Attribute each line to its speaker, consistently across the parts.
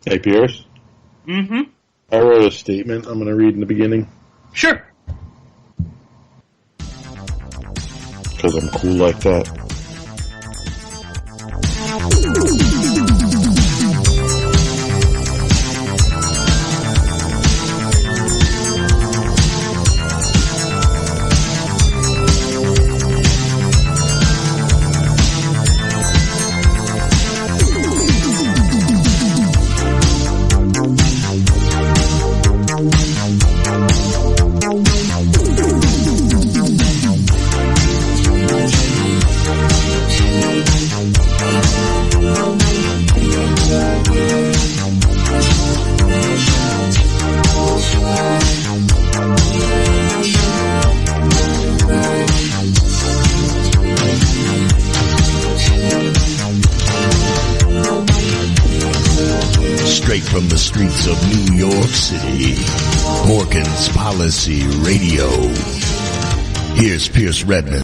Speaker 1: Hey, Pierce.
Speaker 2: Mm-hmm.
Speaker 1: I wrote a statement I'm going to read in the beginning.
Speaker 2: Sure.
Speaker 1: Because I'm cool like that.
Speaker 3: From the streets of New York City, Porkins Policy Radio. Here's Pierce Redmond.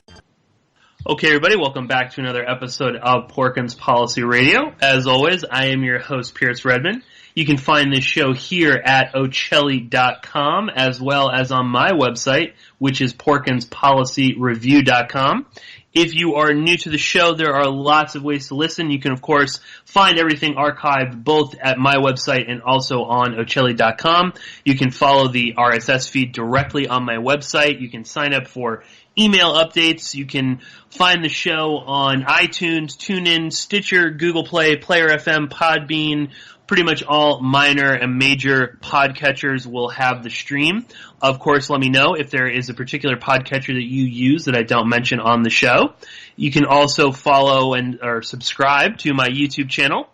Speaker 2: Okay, everybody, welcome back to another episode of Porkins Policy Radio. As always, I am your host, Pierce Redmond. You can find this show here at Ocelli.com as well as on my website, which is PorkinsPolicyReview.com. If you are new to the show, there are lots of ways to listen. You can, of course, find everything archived both at my website and also on Ocelli.com. You can follow the RSS feed directly on my website. You can sign up for email updates. You can find the show on iTunes, TuneIn, Stitcher, Google Play, Player FM, Podbean. Pretty much all minor and major podcatchers will have the stream. Of course, let me know if there is a particular podcatcher that you use that I don't mention on the show. You can also follow or subscribe to my YouTube channel.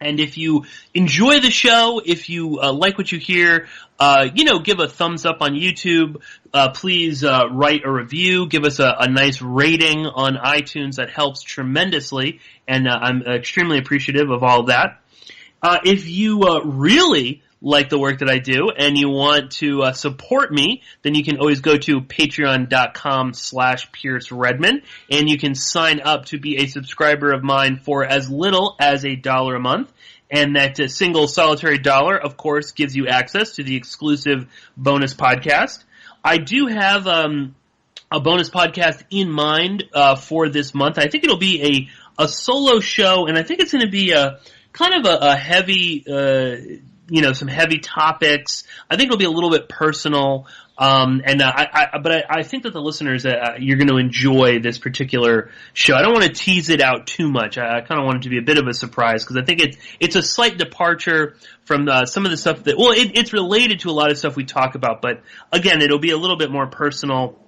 Speaker 2: And if you enjoy the show, if you like what you hear, give a thumbs up on YouTube. Please write a review. Give us a nice rating on iTunes. That helps tremendously, and I'm extremely appreciative of all of that. If you really like the work that I do and you want to support me, then you can always go to patreon.com/Pierce Redmond, and you can sign up to be a subscriber of mine for as little as $1 a month. And that single solitary dollar, of course, gives you access to the exclusive bonus podcast. I do have a bonus podcast in mind for this month. I think it'll be a solo show, and I think it's going to be a heavy, some heavy topics. I think it'll be a little bit personal, but I think that the listeners, you're going to enjoy this particular show. I don't want to tease it out too much. I kind of want it to be a bit of a surprise because I think it's a slight departure from some of the stuff that, it's related to a lot of stuff we talk about, but again, it'll be a little bit more personal,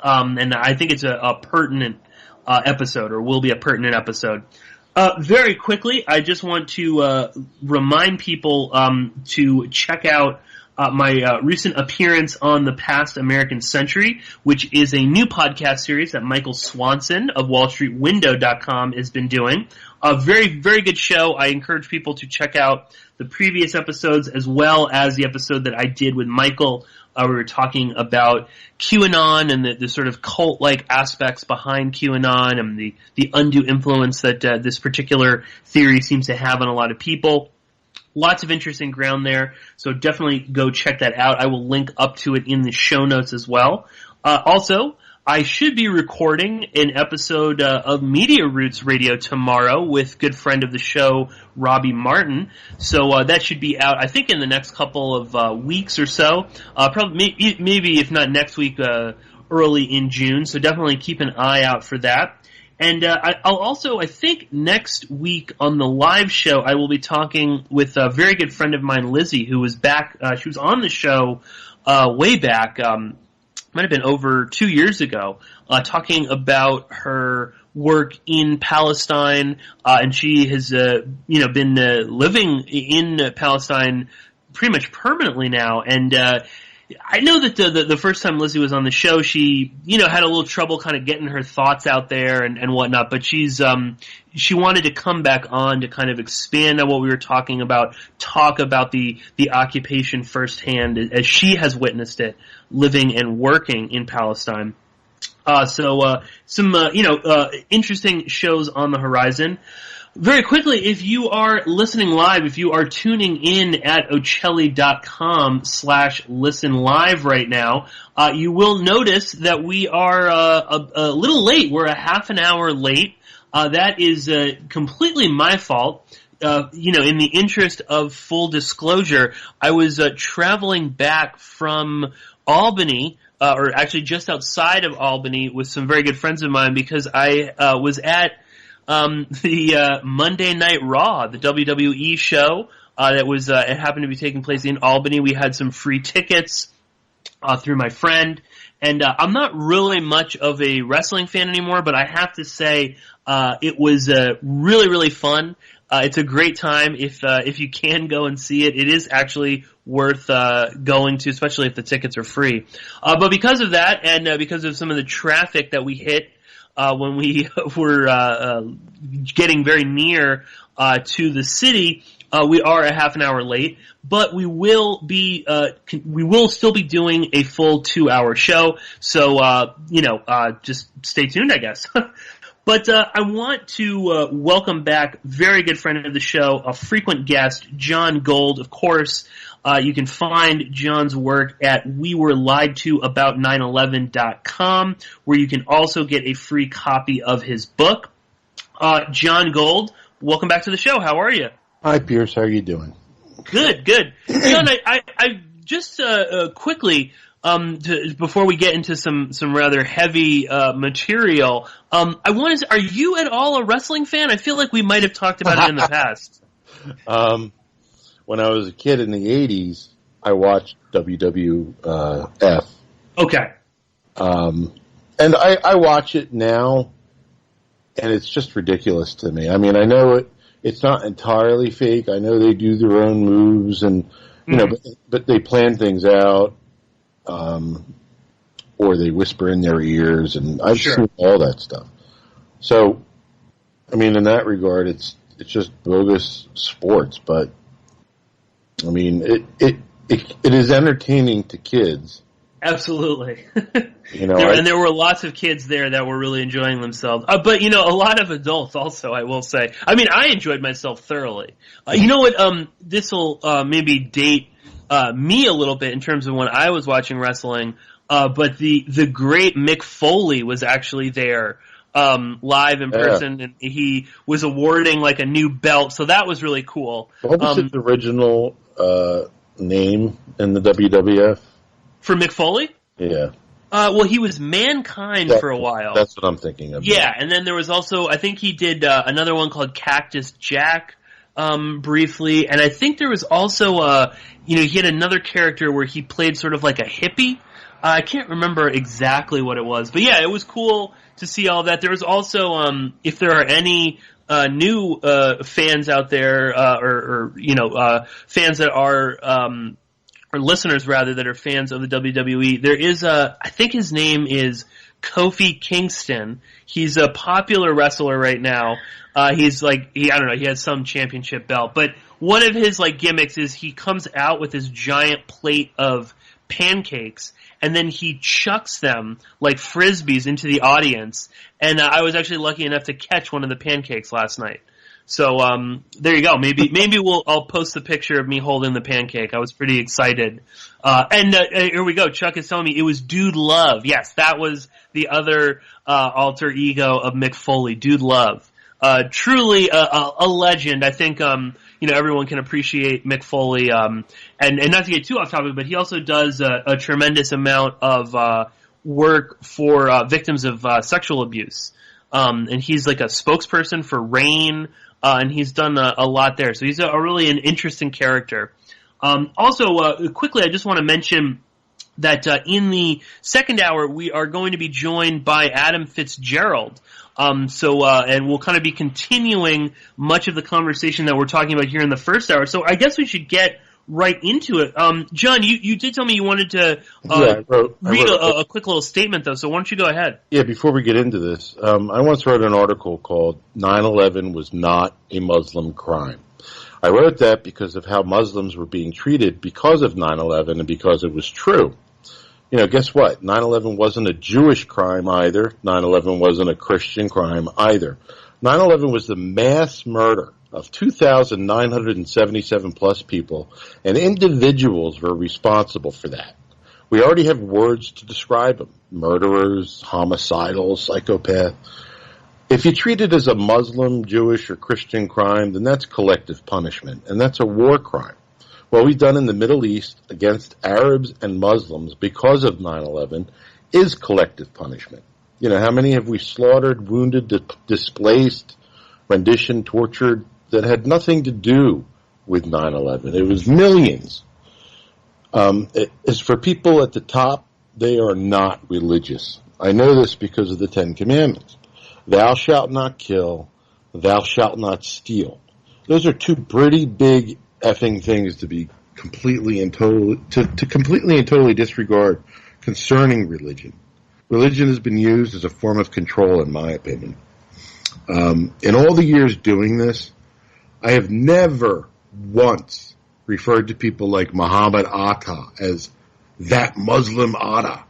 Speaker 2: and I think it's a pertinent episode, or will be a pertinent episode. Very quickly, I just want to remind people to check out my recent appearance on The Past American Century, which is a new podcast series that Michael Swanson of WallStreetWindow.com has been doing. A very, very good show. I encourage people to check out the previous episodes as well as the episode that I did with Michael. We were talking about QAnon and the sort of cult-like aspects behind QAnon and the undue influence that this particular theory seems to have on a lot of people. Lots of interesting ground there, so definitely go check that out. I will link up to it in the show notes as well. Also, I should be recording an episode of Media Roots Radio tomorrow with good friend of the show, Robbie Martin. So that should be out, I think, in the next couple of weeks or so. Probably, maybe if not next week, early in June. So definitely keep an eye out for that. And I'll also, I think, next week on the live show, I will be talking with a very good friend of mine, Lizzie, who was back. She was on the show way back. Might have been over 2 years ago, talking about her work in Palestine, and she has, been living in Palestine pretty much permanently now. And I know that the first time Lizzie was on the show, she had a little trouble kind of getting her thoughts out there and whatnot. But she wanted to come back on to kind of expand on what we were talking about, talk about the occupation firsthand as she has witnessed it, living and working in Palestine. Some interesting shows on the horizon. Very quickly, if you are listening live, if you are tuning in at ocelli.com/listen live right now, you will notice that we are a little late. We're a half an hour late. That is completely my fault. In the interest of full disclosure, I was traveling back from Albany, or actually just outside of Albany, with some very good friends of mine because I was at the Monday Night Raw, the WWE show that was it happened to be taking place in Albany. We had some free tickets through my friend, and I'm not really much of a wrestling fan anymore, but I have to say it was really, really fun. It's a great time if you can go and see it. It is actually worth going to, especially if the tickets are free. But because of that, and because of some of the traffic that we hit when we were getting very near to the city, we are a half an hour late. But we will still be doing a full 2-hour show. So just stay tuned, I guess. But I want to welcome back very good friend of the show, a frequent guest, Jon Gold. Of course, you can find Jon's work at wewereliedtoabout911.com, where you can also get a free copy of his book. Jon Gold, welcome back to the show. How are you?
Speaker 1: Hi, Pierce. How are you doing?
Speaker 2: Good. Jon, I just quickly... before we get into some rather heavy material, I want to. Are you at all a wrestling fan? I feel like we might have talked about it in the past.
Speaker 1: When I was a kid in the '80s, I watched WWF.
Speaker 2: Okay.
Speaker 1: And I watch it now, and it's just ridiculous to me. I mean, I know it's not entirely fake. I know they do their own moves, and but they plan things out. Or they whisper in their ears, and I've seen all that stuff. So, I mean, in that regard, it's just bogus sports. But I mean, it is entertaining to kids.
Speaker 2: Absolutely. There were lots of kids there that were really enjoying themselves. But a lot of adults also, I will say. I mean, I enjoyed myself thoroughly. You know what? This will maybe date me a little bit in terms of when I was watching wrestling, but the great Mick Foley was actually there live in person, and he was awarding like a new belt, so that was really cool.
Speaker 1: What was his original name in the WWF?
Speaker 2: For Mick Foley?
Speaker 1: Yeah.
Speaker 2: Well, he was Mankind for a while.
Speaker 1: That's what I'm thinking of.
Speaker 2: Yeah, and then there was also, I think he did another one called Cactus Jack. Briefly, and I think there was also he had another character where he played sort of like a hippie. I can't remember exactly what it was, but yeah, it was cool to see all that. There was also, if there are any new fans out there, or fans that are or listeners rather that are fans of the WWE, there is I think his name is Kofi Kingston. He's a popular wrestler right now. He's like, he has some championship belt, but one of his like gimmicks is he comes out with this giant plate of pancakes, and then he chucks them like frisbees into the audience. And I was actually lucky enough to catch one of the pancakes last night. So there you go. Maybe I'll post the picture of me holding the pancake. I was pretty excited. And here we go. Chuck is telling me it was Dude Love. Yes, that was the other alter ego of Mick Foley, Dude Love. Truly a legend. I think everyone can appreciate Mick Foley. And not to get too off topic, but he also does a tremendous amount of work for victims of sexual abuse. And he's like a spokesperson for RAINN. And he's done a lot there. So he's a really an interesting character. Also, quickly, I just want to mention that in the second hour, we are going to be joined by Adam Fitzgerald. And we'll kind of be continuing much of the conversation that we're talking about here in the first hour. So I guess we should get right into it. Jon, you did tell me you wanted to read a quick little statement, though, so why don't you go ahead?
Speaker 1: Yeah, before we get into this, I once wrote an article called 9/11 was not a Muslim crime. I wrote that because of how Muslims were being treated because of 9/11 and because it was true. Guess what? 9/11 wasn't a Jewish crime either. 9/11 wasn't a Christian crime either. 9/11 was the mass murder of 2,977 plus people, and individuals were responsible for that. We already have words to describe them: murderers, homicidal, psychopath. If you treat it as a Muslim, Jewish, or Christian crime, then that's collective punishment, and that's a war crime. What we've done in the Middle East against Arabs and Muslims because of 9/11 is collective punishment. You know, how many have we slaughtered, wounded, displaced, rendition, tortured, that had nothing to do with 9/11? It was millions. As for people at the top, they are not religious. I know this because of the Ten Commandments. Thou shalt not kill, thou shalt not steal. Those are two pretty big effing things to be completely and totally disregard concerning religion. Religion has been used as a form of control, in my opinion. In all the years doing this, I have never once referred to people like Muhammad Atta as that Muslim Atta.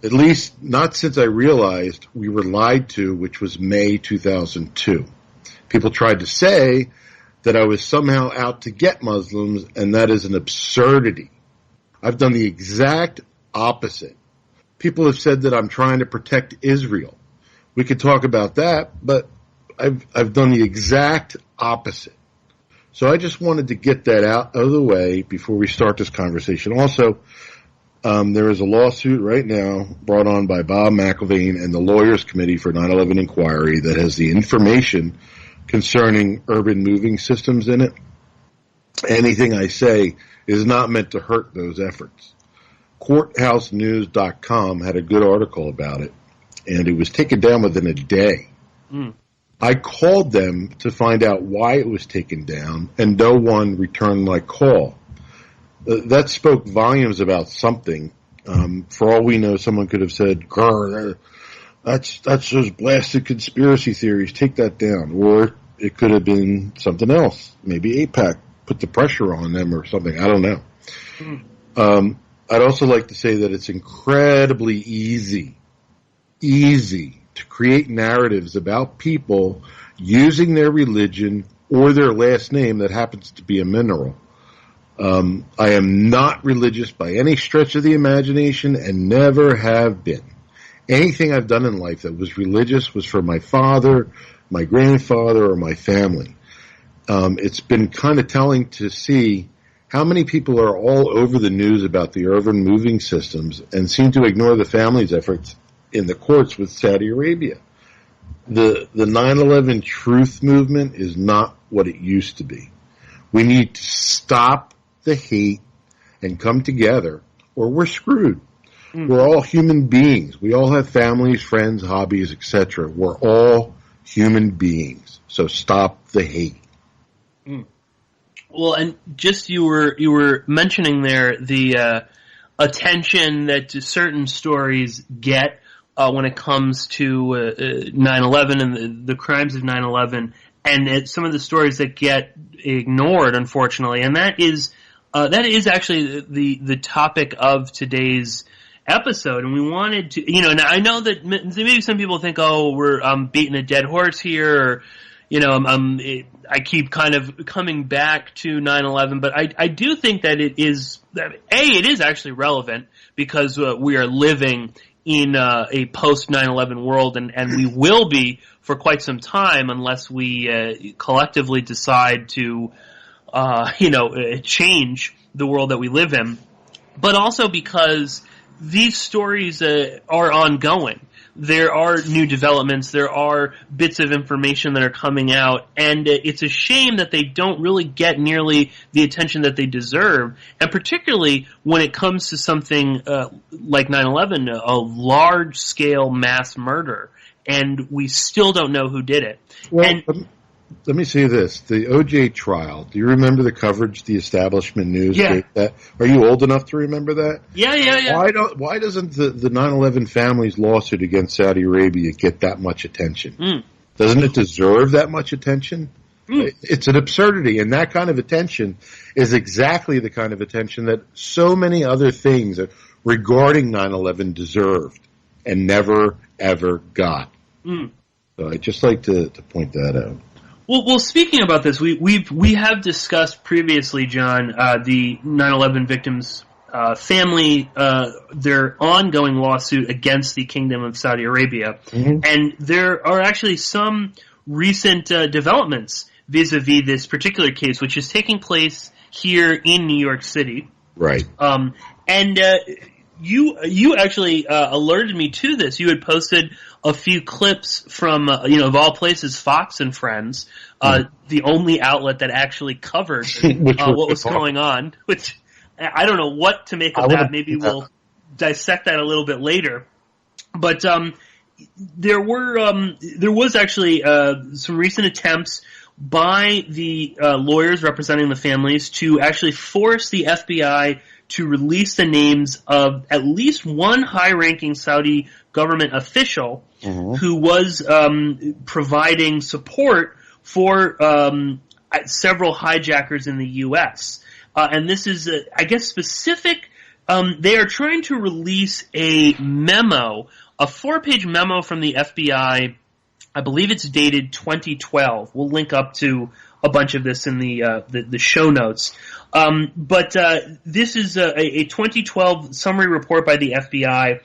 Speaker 1: At least not since I realized we were lied to, which was May 2002. People tried to say that I was somehow out to get Muslims, and that is an absurdity. I've done the exact opposite. People have said that I'm trying to protect Israel. We could talk about that, but I've done the exact opposite. So I just wanted to get that out of the way before we start this conversation. Also, there is a lawsuit right now brought on by Bob McIlvaine and the Lawyers Committee for 9/11 Inquiry that has the information concerning urban moving systems in it. Anything I say is not meant to hurt those efforts. CourthouseNews.com had a good article about it, and it was taken down within a day. I called them to find out why it was taken down, and no one returned my call. That spoke volumes about something. For all we know, someone could have said, "Grr, that's those blasted conspiracy theories, take that down." Or it could have been something else. Maybe AIPAC put the pressure on them or something. I don't know. I'd also like to say that it's incredibly easy to create narratives about people using their religion or their last name that happens to be a mineral. I am not religious by any stretch of the imagination and never have been. Anything I've done in life that was religious was for my father, my grandfather, or my family. It's been kind of telling to see how many people are all over the news about the urban moving systems and seem to ignore the family's efforts in the courts with Saudi Arabia. The 9/11 truth movement is not what it used to be. We need to stop the hate and come together, or we're screwed. We're all human beings. We all have families, friends, hobbies, etc. We're all human beings. So stop the hate.
Speaker 2: Well, and just you were mentioning there the attention that certain stories get when it comes to 9/11 and the crimes of 9/11, and some of the stories that get ignored, unfortunately, and that is actually the topic of today's episode. And we wanted to, and I know that maybe some people think, oh, we're beating a dead horse here, or I keep kind of coming back to 9/11, but I do think that it is actually relevant because we are living in a post 9/11 world, and we will be for quite some time unless we collectively decide to change the world that we live in. But also because these stories are ongoing. There are new developments, there are bits of information that are coming out, and it's a shame that they don't really get nearly the attention that they deserve, and particularly when it comes to something like 9/11, a large-scale mass murder, and we still don't know who did it.
Speaker 1: Well, let me say this. The O.J. trial, do you remember the coverage the establishment news gave that? Are you old enough to remember that?
Speaker 2: Yeah.
Speaker 1: Why doesn't the 9/11 family's lawsuit against Saudi Arabia get that much attention? Doesn't it deserve that much attention? It's an absurdity, and that kind of attention is exactly the kind of attention that so many other things regarding 9/11 deserved and never, ever got. So I'd just like to point that out.
Speaker 2: Well, speaking about this, we have discussed previously, John, the 9/11 victims' family, their ongoing lawsuit against the Kingdom of Saudi Arabia, and there are actually some recent developments vis-a-vis this particular case, which is taking place here in New York City.
Speaker 1: Right.
Speaker 2: And you actually alerted me to this. You had posted a few clips from, of all places, Fox and Friends, the only outlet that actually covered what was going on, which I don't know what to make of that. Maybe we'll dissect that a little bit later. But there was actually some recent attempts by the lawyers representing the families to actually force the FBI to release the names of at least one high-ranking Saudi government official who was providing support for several hijackers in the U.S. And this is, I guess, specific. They are trying to release a memo, a 4-page memo from the FBI. I believe it's dated 2012. We'll link up to a bunch of this in the show notes. But this is a 2012 summary report by the FBI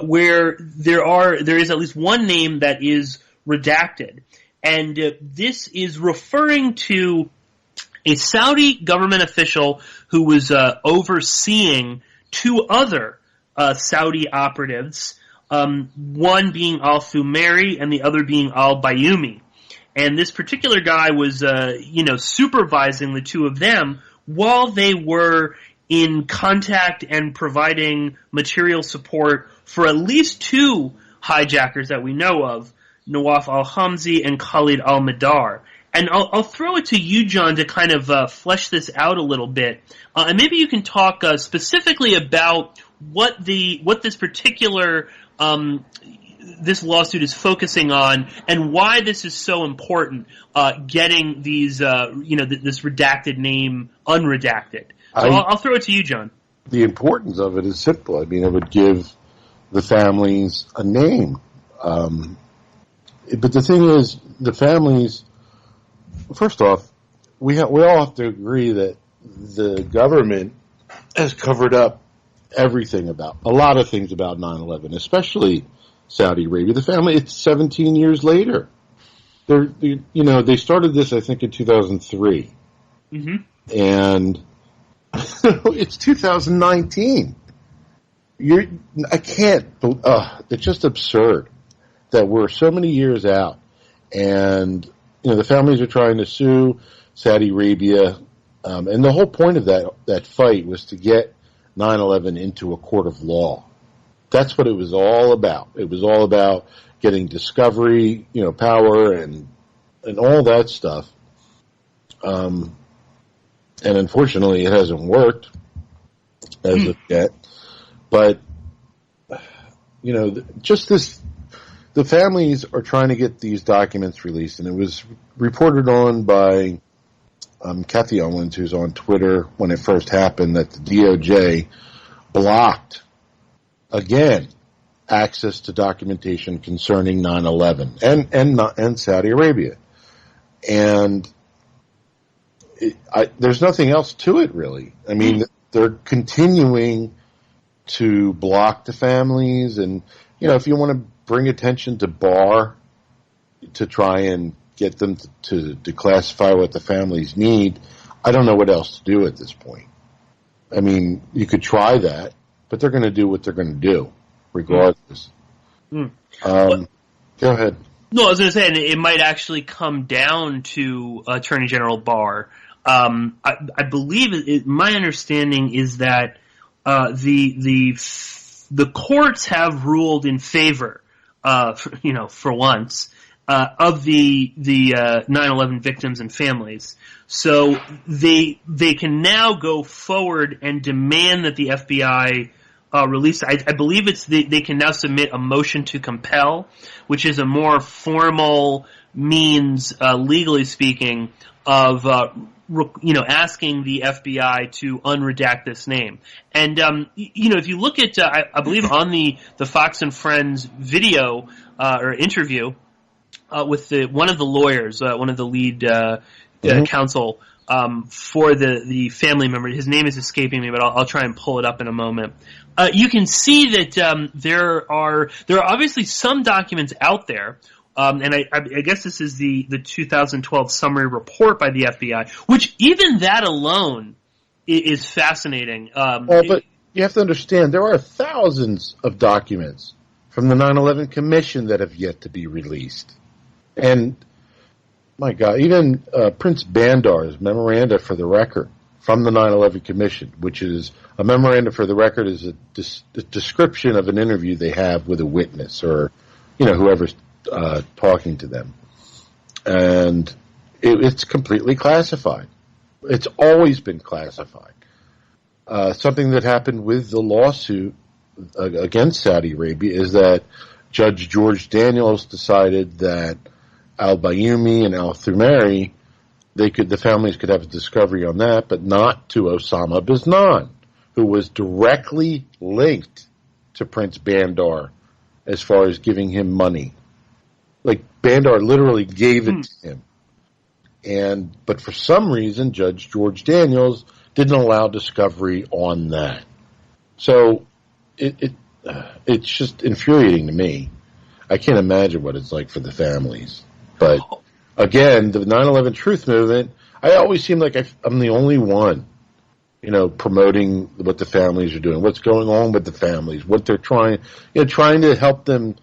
Speaker 2: where there is at least one name that is redacted. And this is referring to a Saudi government official who was overseeing two other Saudi operatives, one being al-Thumairy and the other being al Bayoumi. And this particular guy was, supervising the two of them while they were in contact and providing material support for at least two hijackers that we know of, Nawaf al-Hazmi and Khalid al-Mihdar. And I'll throw it to you, John, to kind of flesh this out a little bit. And maybe you can talk specifically about what this particular this lawsuit is focusing on and why this is so important, getting these, this redacted name unredacted. So I'll throw it to you, John.
Speaker 1: The importance of it is simple. I mean, it would give the families a name. But the thing is, the families, first off, we all have to agree that the government has covered up everything about, a lot of things about 9/11, especially Saudi Arabia. The family, it's 17 years later. They started this, I think, in 2003. And it's 2019. It's just absurd that we're so many years out. And, the families are trying to sue Saudi Arabia. And the whole point of that fight was to get 9/11 into a court of law. That's what it was all about. It was all about getting discovery, power and all that stuff. And unfortunately, it hasn't worked as of yet. But, the families are trying to get these documents released, and it was reported on by Kathy Owens, who's on Twitter when it first happened, that the DOJ blocked, again, access to documentation concerning 9/11 and Saudi Arabia. And there's nothing else to it, really. I mean, they're continuing to block the families, and, if you want to bring attention to Barr to try and get them to declassify what the families need, I don't know what else to do at this point. I mean, you could try that, but they're going to do what they're going to do, regardless. Go ahead.
Speaker 2: No, I was going to say, and it might actually come down to Attorney General Barr. I believe my understanding is that the courts have ruled in favor, for once, of the 9/11 victims and families. So they can now go forward and demand that the FBI release. I believe they can now submit a motion to compel, which is a more formal means, legally speaking, of asking the FBI to unredact this name. And if you look at, I believe on the Fox and Friends video or interview, with one of the lawyers, one of the lead counsel for the family member. His name is escaping me, but I'll try and pull it up in a moment. You can see that there are obviously some documents out there. And I guess this is the 2012 summary report by the FBI, which even that alone is fascinating.
Speaker 1: But you have to understand, there are thousands of documents from the 9/11 Commission that have yet to be released. And, my God, even Prince Bandar's memoranda for the record from the 9/11 Commission, which is a memoranda for the record, is a description of an interview they have with a witness or, whoever's talking to them. And it's completely classified. It's always been classified. Something that happened with the lawsuit against Saudi Arabia is that Judge George Daniels decided that al Bayoumi and al-Thumairy, the families could have a discovery on that, but not to Osama Biznan, who was directly linked to Prince Bandar as far as giving him money. Like, Bandar literally gave it to him. But for some reason, Judge George Daniels didn't allow discovery on that. So it's just infuriating to me. I can't imagine what it's like for the families. But again, the 9/11 Truth Movement, I always seem like I'm the only one, promoting what the families are doing, what's going on with the families, what they're trying to help them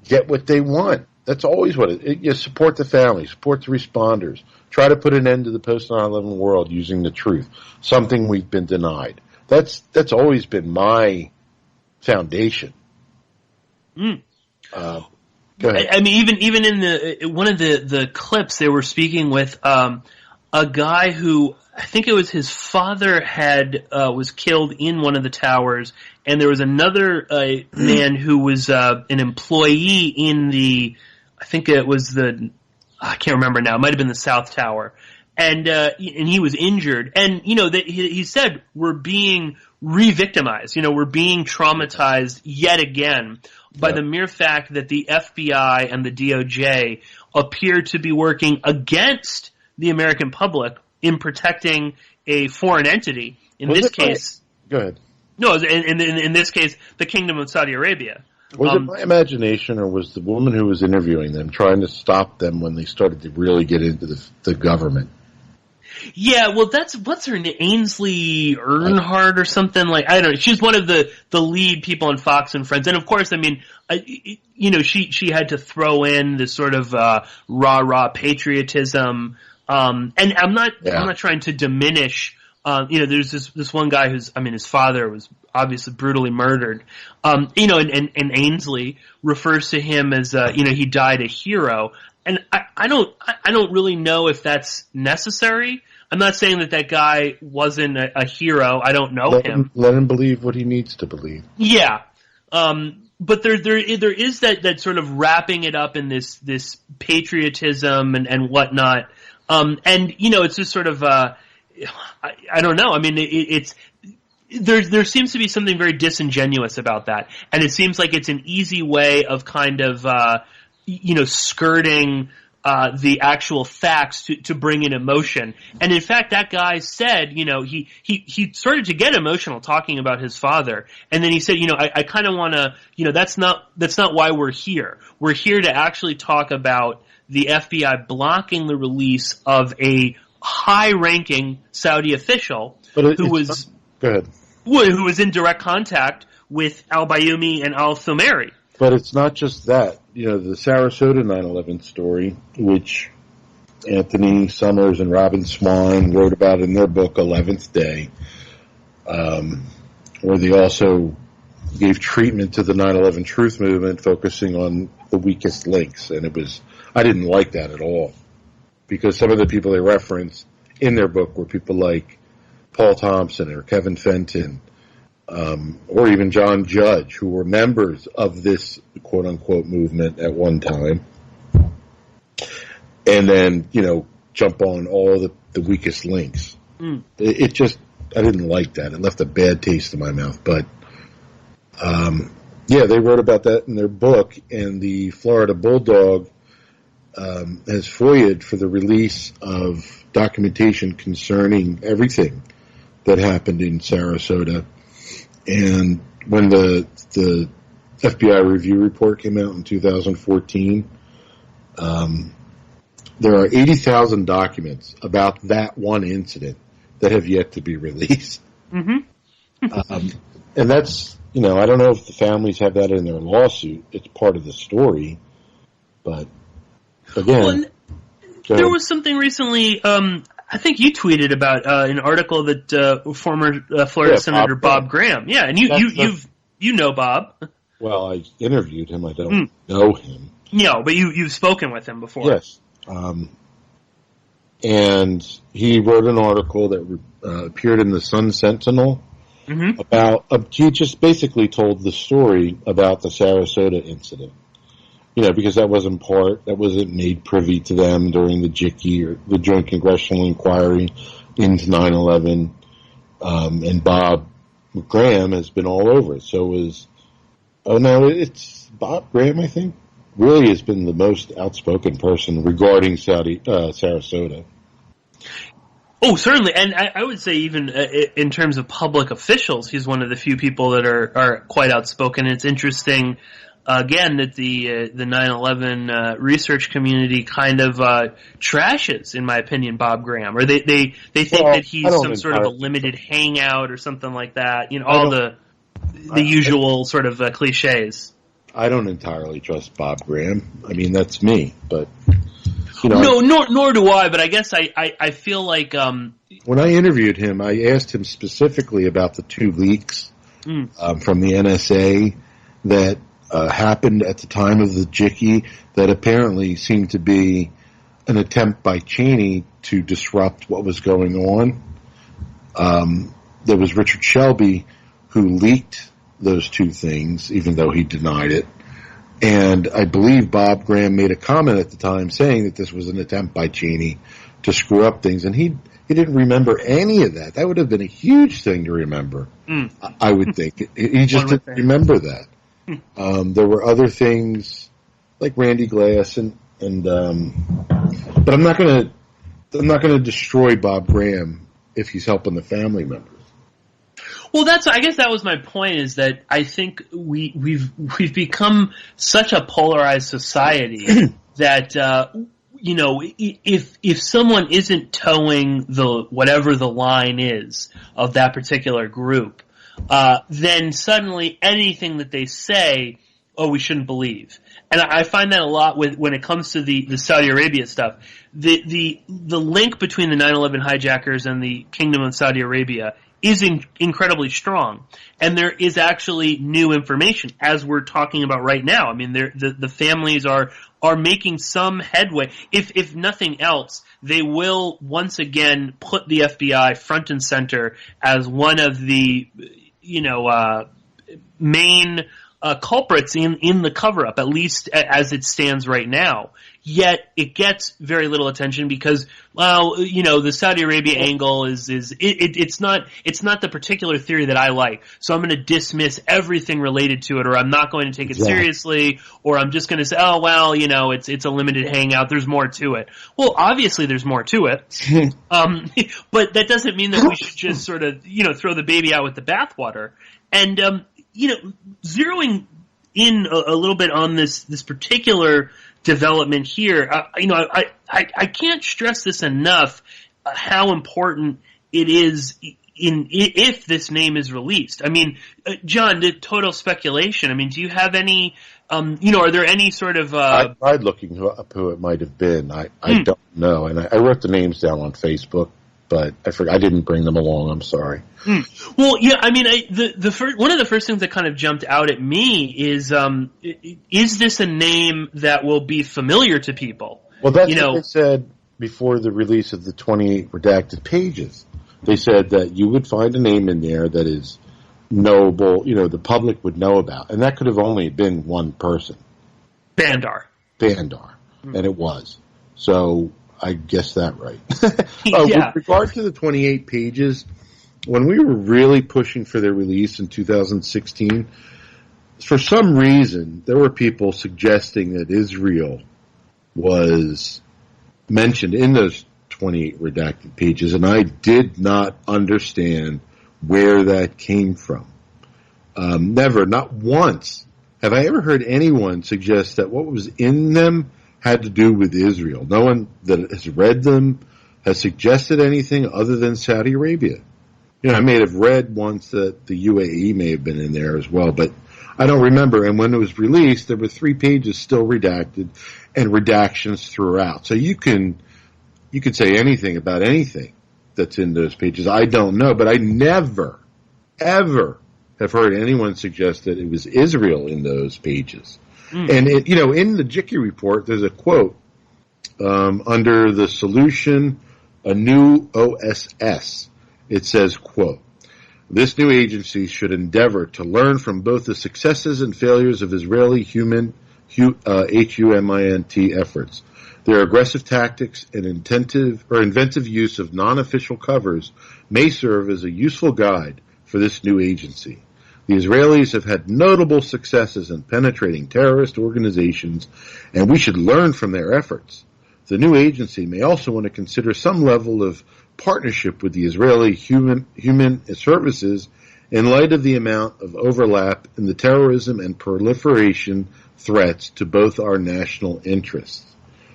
Speaker 1: get what they want. That's always what you support the families, support the responders, try to put an end to the post 9/11 world using the truth, something we've been denied. That's always been my foundation. Go ahead.
Speaker 2: I mean, even in one of the clips, they were speaking with a guy who, I think it was his father was killed in one of the towers, and there was another man who was an employee in I think it was I can't remember now, it might have been the South Tower, and he was injured, and he said, we're being re-victimized, we're being traumatized yet again by the mere fact that the FBI and the DOJ appear to be working against the American public in protecting a foreign entity. In this case,
Speaker 1: go ahead.
Speaker 2: No, in this case, the Kingdom of Saudi Arabia.
Speaker 1: Was it my imagination, or was the woman who was interviewing them trying to stop them when they started to really get into the government?
Speaker 2: Yeah, well, what's her name? Ainsley Earnhardt or something, like, I don't know. She's one of the lead people on Fox and Friends, and of course, I mean, she had to throw in this sort of rah patriotism, and I'm not trying to diminish. There's this one guy his father was obviously brutally murdered, and Ainsley refers to him as he died a hero. And I don't really know if that's necessary. I'm not saying that guy wasn't a hero. I don't know him.
Speaker 1: Let him believe what he needs to believe.
Speaker 2: Yeah. But there is that sort of wrapping it up in this patriotism and whatnot. It's just sort of, I don't know. I mean, there seems to be something very disingenuous about that. And it seems like it's an easy way of kind of, skirting the actual facts to bring in emotion. And in fact, that guy said, he started to get emotional talking about his father. And then he said, I kind of want to, that's not why we're here. We're here to actually talk about the FBI blocking the release of a high-ranking Saudi official who was in direct contact with al Bayoumi and al-Thumairy.
Speaker 1: But it's not just that. The Sarasota 9/11 story, which Anthony Summers and Robin Swan wrote about in their book 11th Day, where they also gave treatment to the 9/11 Truth Movement, focusing on the weakest links. And I didn't like that at all, because some of the people they referenced in their book were people like Paul Thompson or Kevin Fenton, or even John Judge, who were members of this quote-unquote movement at one time, and then, jump on all the weakest links. It just, I didn't like that. It left a bad taste in my mouth. But, they wrote about that in their book, and the Florida Bulldog has FOIA'd for the release of documentation concerning everything that happened in Sarasota. And when the FBI review report came out in 2014, there are 80,000 documents about that one incident that have yet to be released.
Speaker 2: Mm-hmm.
Speaker 1: And that's, I don't know if the families have that in their lawsuit. It's part of the story. But, again...
Speaker 2: there was something recently, I think you tweeted about an article that former Florida Senator Bob Graham. Yeah, and you know Bob.
Speaker 1: Well, I interviewed him. I don't know him.
Speaker 2: No, but you've spoken with him before.
Speaker 1: Yes. And he wrote an article that appeared in the Sun Sentinel about, he just basically told the story about the Sarasota incident. Because that wasn't made privy to them during the JICI or the Joint Congressional Inquiry into 9/11. And Bob Graham has been all over it. So it's Bob Graham, I think, really has been the most outspoken person regarding Sarasota.
Speaker 2: Oh, certainly. And I would say even in terms of public officials, he's one of the few people that are quite outspoken. It's interesting, again, that the 9/11 research community kind of trashes, in my opinion, Bob Graham, or they think that he's some sort of a limited hangout or something like that. All the usual sort of cliches.
Speaker 1: I don't entirely trust Bob Graham. I mean, that's me, but
Speaker 2: no, nor do I. But I guess I feel like
Speaker 1: when I interviewed him, I asked him specifically about the 2 leaks from the NSA that happened at the time of the JICI that apparently seemed to be an attempt by Cheney to disrupt what was going on. There was Richard Shelby who leaked those 2 things, even though he denied it. And I believe Bob Graham made a comment at the time saying that this was an attempt by Cheney to screw up things, and he didn't remember any of that. That would have been a huge thing to remember, I would think. He just didn't remember that. There were other things like Randy Glass but I'm not going to destroy Bob Graham if he's helping the family members.
Speaker 2: Well, I guess that was my point, is that I think we've become such a polarized society that if someone isn't towing whatever the line is of that particular group, then suddenly anything that they say, we shouldn't believe. And I find that a lot when it comes to the Saudi Arabia stuff. The link between the 9/11 hijackers and the Kingdom of Saudi Arabia is incredibly strong. And there is actually new information, as we're talking about right now. I mean, the families are making some headway. If nothing else, they will once again put the FBI front and center as one of the main culprits in the cover-up, at least as it stands right now. Yet it gets very little attention because, the Saudi Arabia angle it's not the particular theory that I like. So I'm going to dismiss everything related to it, or I'm not going to take it seriously, or I'm just going to say, it's a limited hangout. There's more to it. Well, obviously there's more to it. But that doesn't mean that we should just sort of, throw the baby out with the bathwater. And, zeroing in a little bit on this particular development here, I can't stress this enough, how important it is if this name is released. I mean, John, the total speculation. I mean, do you have any, are there any sort of...
Speaker 1: I tried looking up who it might have been. I don't know. And I wrote the names down on Facebook, but I forgot. I didn't bring them along. I'm sorry.
Speaker 2: Well, yeah, I mean, one of the first things that kind of jumped out at me is this a name that will be familiar to people?
Speaker 1: Well, that's what they said before the release of the 28 redacted pages. They said that you would find a name in there that is knowable, the public would know about. And that could have only been one person.
Speaker 2: Bandar.
Speaker 1: And it was. So I guessed that right.
Speaker 2: Yeah.
Speaker 1: With regard to the 28 pages, when we were really pushing for their release in 2016, for some reason, there were people suggesting that Israel was mentioned in those 28 redacted pages, and I did not understand where that came from. Never, not once, have I ever heard anyone suggest that what was in them had to do with Israel. No one that has read them has suggested anything other than Saudi Arabia. I may have read once that the UAE may have been in there as well, but I don't remember. And when it was released, there were 3 pages still redacted and redactions throughout. So you could say anything about anything that's in those pages. I don't know, but I never, ever have heard anyone suggest that it was Israel in those pages. And, in the Jicky report, there's a quote under the solution, a new OSS. It says, quote, "This new agency should endeavor to learn from both the successes and failures of Israeli HUMINT efforts. Their aggressive tactics and inventive use of non-official covers may serve as a useful guide for this new agency. The Israelis have had notable successes in penetrating terrorist organizations, and we should learn from their efforts. The new agency may also want to consider some level of partnership with the Israeli human services in light of the amount of overlap in the terrorism and proliferation threats to both our national interests."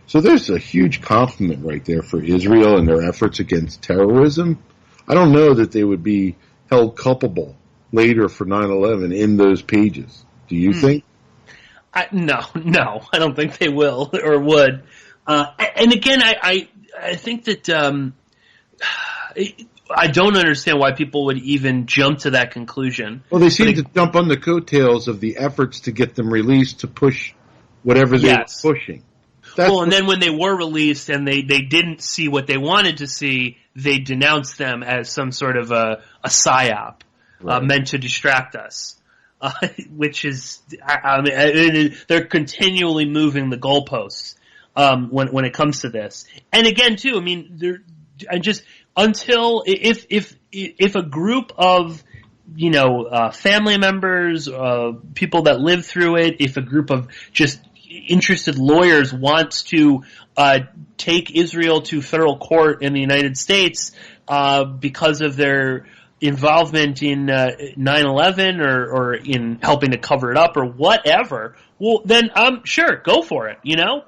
Speaker 1: So there's a huge compliment right there for Israel and their efforts against terrorism. I don't know that they would be held culpable later for 9/11 in those pages. Do you think?
Speaker 2: No, I don't think they will or would. And again, I think that I don't understand why people would even jump to that conclusion.
Speaker 1: Well, they seem to jump on the coattails of the efforts to get them released to push whatever they were pushing.
Speaker 2: And then when they were released and they didn't see what they wanted to see, they denounced them as some sort of a psyop meant to distract us. Which is, they're continually moving the goalposts when it comes to this. And again, too, if a group of family members, people that live through it, if a group of just interested lawyers wants to take Israel to federal court in the United States because of their involvement in 9/11 or in helping to cover it up or whatever, well, then sure, go for it,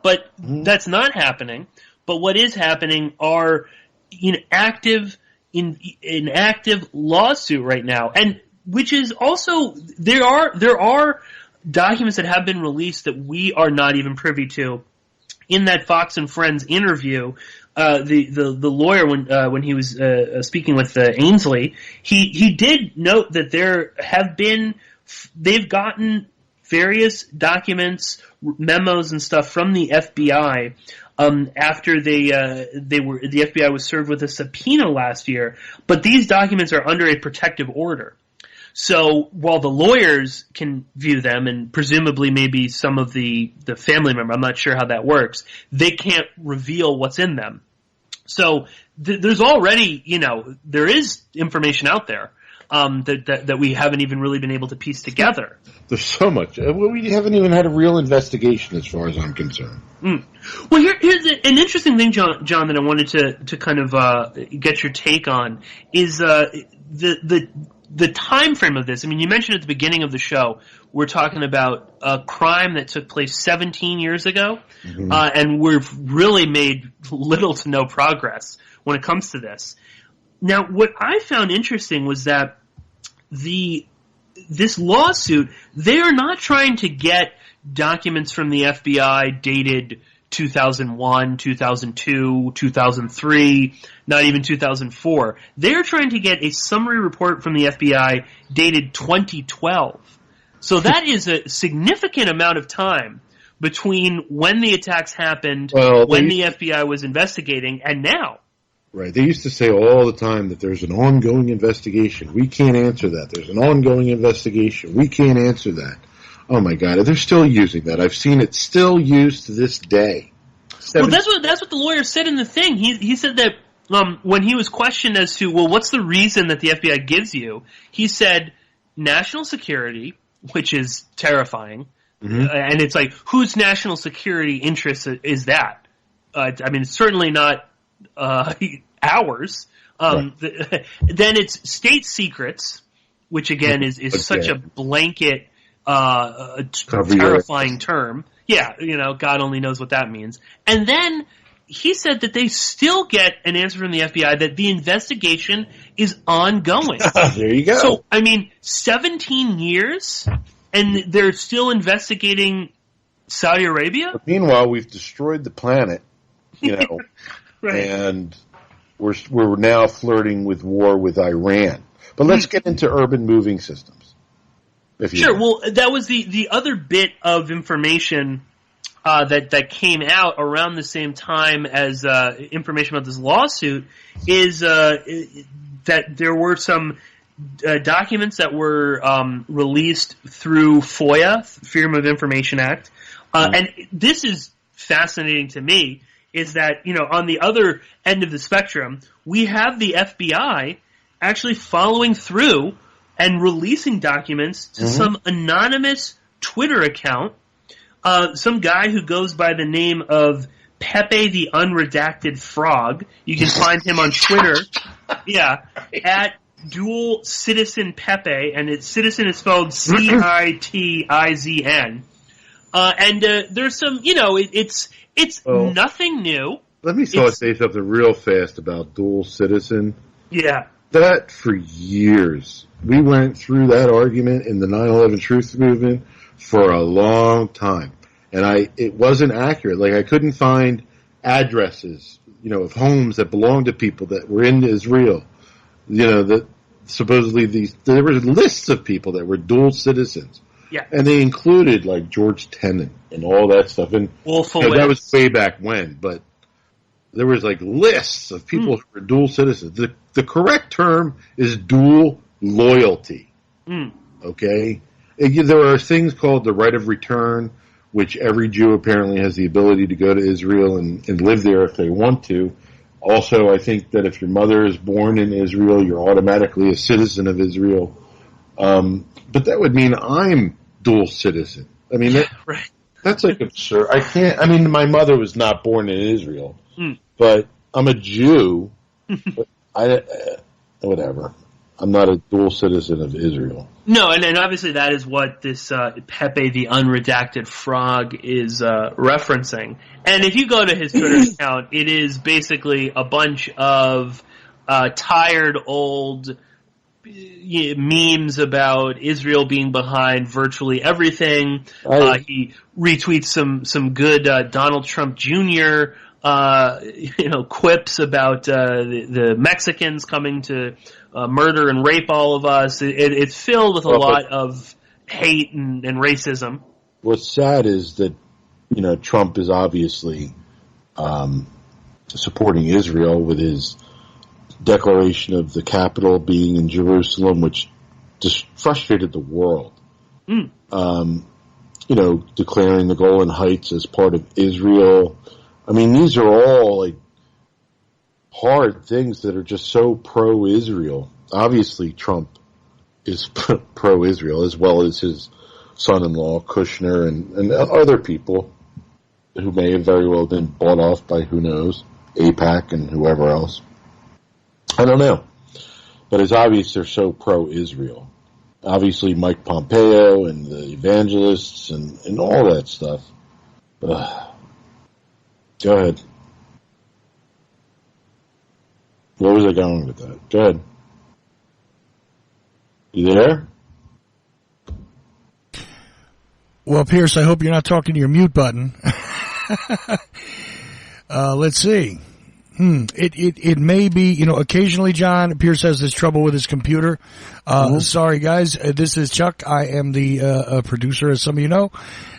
Speaker 2: But that's not happening. But what is happening are an active lawsuit right now, and which is also there are documents that have been released that we are not even privy to. In that Fox and Friends interview, the lawyer when he was speaking with Ainsley, he did note that they've gotten various documents, memos, and stuff from the FBI after the FBI was served with a subpoena last year. But these documents are under a protective order. So while the lawyers can view them, and presumably maybe some of the family member, I'm not sure how that works, they can't reveal what's in them. So there's already, there is information out there that we haven't even really been able to piece together.
Speaker 1: There's so much. We haven't even had a real investigation as far as I'm concerned.
Speaker 2: Well, here's an interesting thing, John, that I wanted to kind of get your take on is the time frame of this. You mentioned at the beginning of the show, we're talking about a crime that took place 17 years ago, and we've really made little to no progress when it comes to this. Now, what I found interesting was that this lawsuit, they are not trying to get documents from the FBI dated 2001, 2002, 2003, not even 2004. They're trying to get a summary report from the FBI dated 2012. So that is a significant amount of time between when the attacks happened, when the FBI was investigating, and now.
Speaker 1: Right. They used to say all the time that there's an ongoing investigation. We can't answer that. There's an ongoing investigation. We can't answer that. Oh my God, they're still using that. I've seen it still used to this day.
Speaker 2: Well, that's what the lawyer said in the thing. He said that when he was questioned as to, well, what's the reason that the FBI gives you? He said national security, which is terrifying. And it's like, whose national security interest is that? I mean, it's certainly not ours. Then it's state secrets, which again is such a blanket, terrifying term. Yeah, God only knows what that means. And then he said that they still get an answer from the FBI that the investigation is ongoing.
Speaker 1: There you go.
Speaker 2: So, I mean, 17 years, and they're still investigating Saudi Arabia?
Speaker 1: But meanwhile, we've destroyed the planet,
Speaker 2: Right.
Speaker 1: And we're now flirting with war with Iran. But let's get into urban moving systems.
Speaker 2: Sure. Well, that was the other bit of information that came out around the same time as information about this lawsuit is that there were some documents that were released through FOIA, Freedom of Information Act. And this is fascinating to me, is that, on the other end of the spectrum, we have the FBI actually following through and releasing documents to some anonymous Twitter account, some guy who goes by the name of Pepe the Unredacted Frog. You can find him on Twitter, at Dual Citizen Pepe, and citizen is spelled Citizn. And there's some, it's nothing new.
Speaker 1: Let me say something real fast about dual citizen.
Speaker 2: Yeah.
Speaker 1: That for years, we went through that argument in the 9/11 Truth Movement for a long time. And it wasn't accurate. Like, I couldn't find addresses, of homes that belonged to people that were in Israel. That supposedly there were lists of people that were dual citizens.
Speaker 2: Yeah.
Speaker 1: And they included, like, George Tenet and all that stuff. And that was way back when, but there was, like, lists of people who were dual citizens. The correct term is dual loyalty. Okay? There are things called the right of return, which every Jew apparently has the ability to go to Israel and live there if they want to. Also, I think that if your mother is born in Israel, you're automatically a citizen of Israel. But that would mean I'm dual citizen. I mean, that's like absurd. My mother was not born in Israel, but I'm a Jew. But whatever. I'm not a dual citizen of Israel.
Speaker 2: No, and obviously that is what this Pepe the Unredacted Frog is referencing. And if you go to his Twitter account, it is basically a bunch of tired old memes about Israel being behind virtually everything. He retweets some good Donald Trump Jr. Quips about the Mexicans coming to murder and rape all of us. It's filled with a lot of hate and racism.
Speaker 1: What's sad is that Trump is obviously supporting Israel with his declaration of the capital being in Jerusalem, which just frustrated the world. Declaring the Golan Heights as part of Israel. I mean, these are all like hard things that are just so pro-Israel. Obviously, Trump is pro-Israel, as well as his son-in-law, Kushner, and other people who may have very well been bought off by, who knows, AIPAC and whoever else. I don't know. But it's obvious they're so pro-Israel. Obviously, Mike Pompeo and the evangelists and all that stuff. Go ahead. Where was I going with that? Go ahead. You there?
Speaker 4: Well, Pierce, I hope you're not talking to your mute button. Let's see. It may be, occasionally, John, Pierce has this trouble with his computer. Sorry, guys. This is Chuck. I am the producer, as some of you know.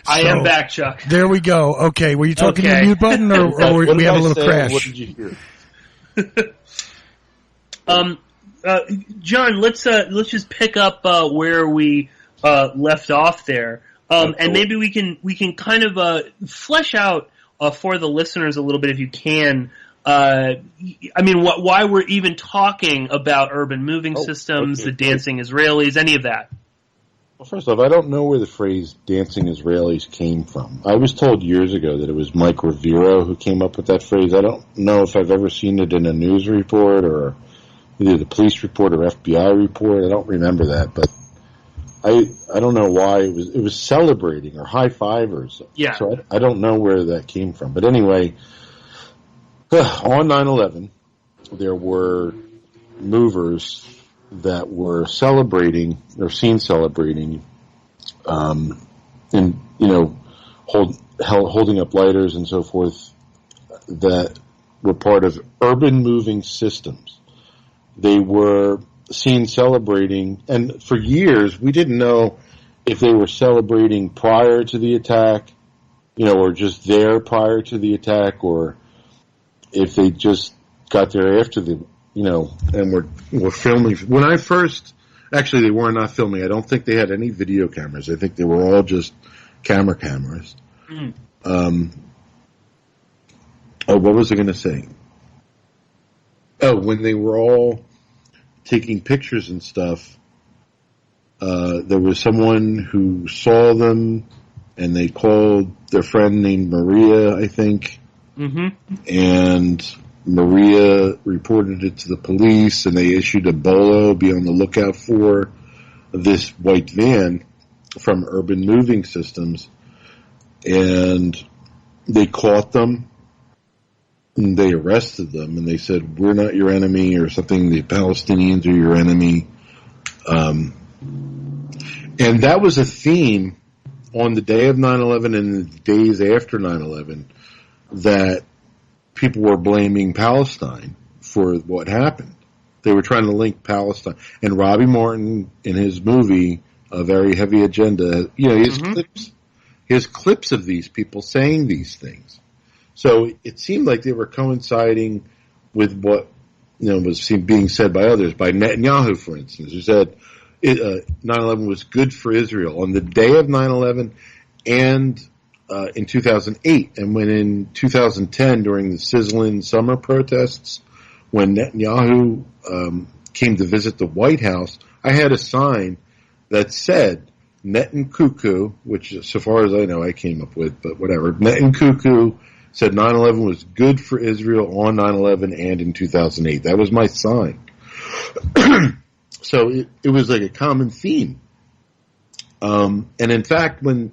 Speaker 2: I am back, Chuck.
Speaker 4: There we go. Okay. Were you talking to your mute button, or we have a little crash?
Speaker 1: What did you hear?
Speaker 2: John, let's just pick up where we left off there, and maybe we can kind of flesh out for the listeners a little bit, if you can. Why we're even talking about urban moving systems, the dancing Israelis, any of that?
Speaker 1: Well, first off, I don't know where the phrase dancing Israelis came from. I was told years ago that it was Mike Rivero who came up with that phrase. I don't know if I've ever seen it in a news report or either the police report or FBI report. I don't remember that, but I don't know why it was celebrating or high fivers.
Speaker 2: Yeah.
Speaker 1: So I don't know where that came from. But anyway, on 9/11, there were movers that were celebrating or seen celebrating, and holding up lighters and so forth, that were part of urban moving systems. They were seen celebrating, and for years we didn't know if they were celebrating prior to the attack, or just there prior to the attack, or if they just got there after the and were filming. When I first, actually, they were not filming. I don't think they had any video cameras. I think they were all just cameras.
Speaker 2: Mm.
Speaker 1: What was I going to say? Oh, when they were all taking pictures and stuff, there was someone who saw them, and they called their friend named Maria, I think, and Maria reported it to the police, and they issued a bolo, be on the lookout for this white van from Urban Moving Systems, and they caught them, and they arrested them, and they said, "We're not your enemy," or something, "The Palestinians are your enemy." And that was a theme on the day of 9/11 and the days after 9/11, that people were blaming Palestine for what happened. They were trying to link Palestine. And Robbie Martin, in his movie, A Very Heavy Agenda, he has clips of these people saying these things. So it seemed like they were coinciding with what was being said by others, by Netanyahu, for instance, who said 9/11 was good for Israel on the day of 9/11 and in 2008, and when in 2010 during the sizzling summer protests, when Netanyahu came to visit the White House, I had a sign that said Netan Cuckoo, which so far as I know I came up with, but whatever. Netan Cuckoo said 9/11 was good for Israel on 9/11 and in 2008. That was my sign. So it was like a common theme. And in fact, when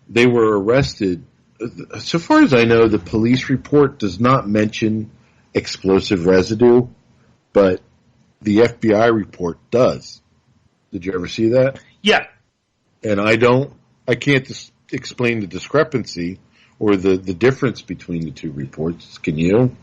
Speaker 1: they were arrested, so far as I know, the police report does not mention explosive residue, but the FBI report does. Did you ever see that?
Speaker 2: Yeah.
Speaker 1: And I can't explain the discrepancy or the difference between the two reports. Can you?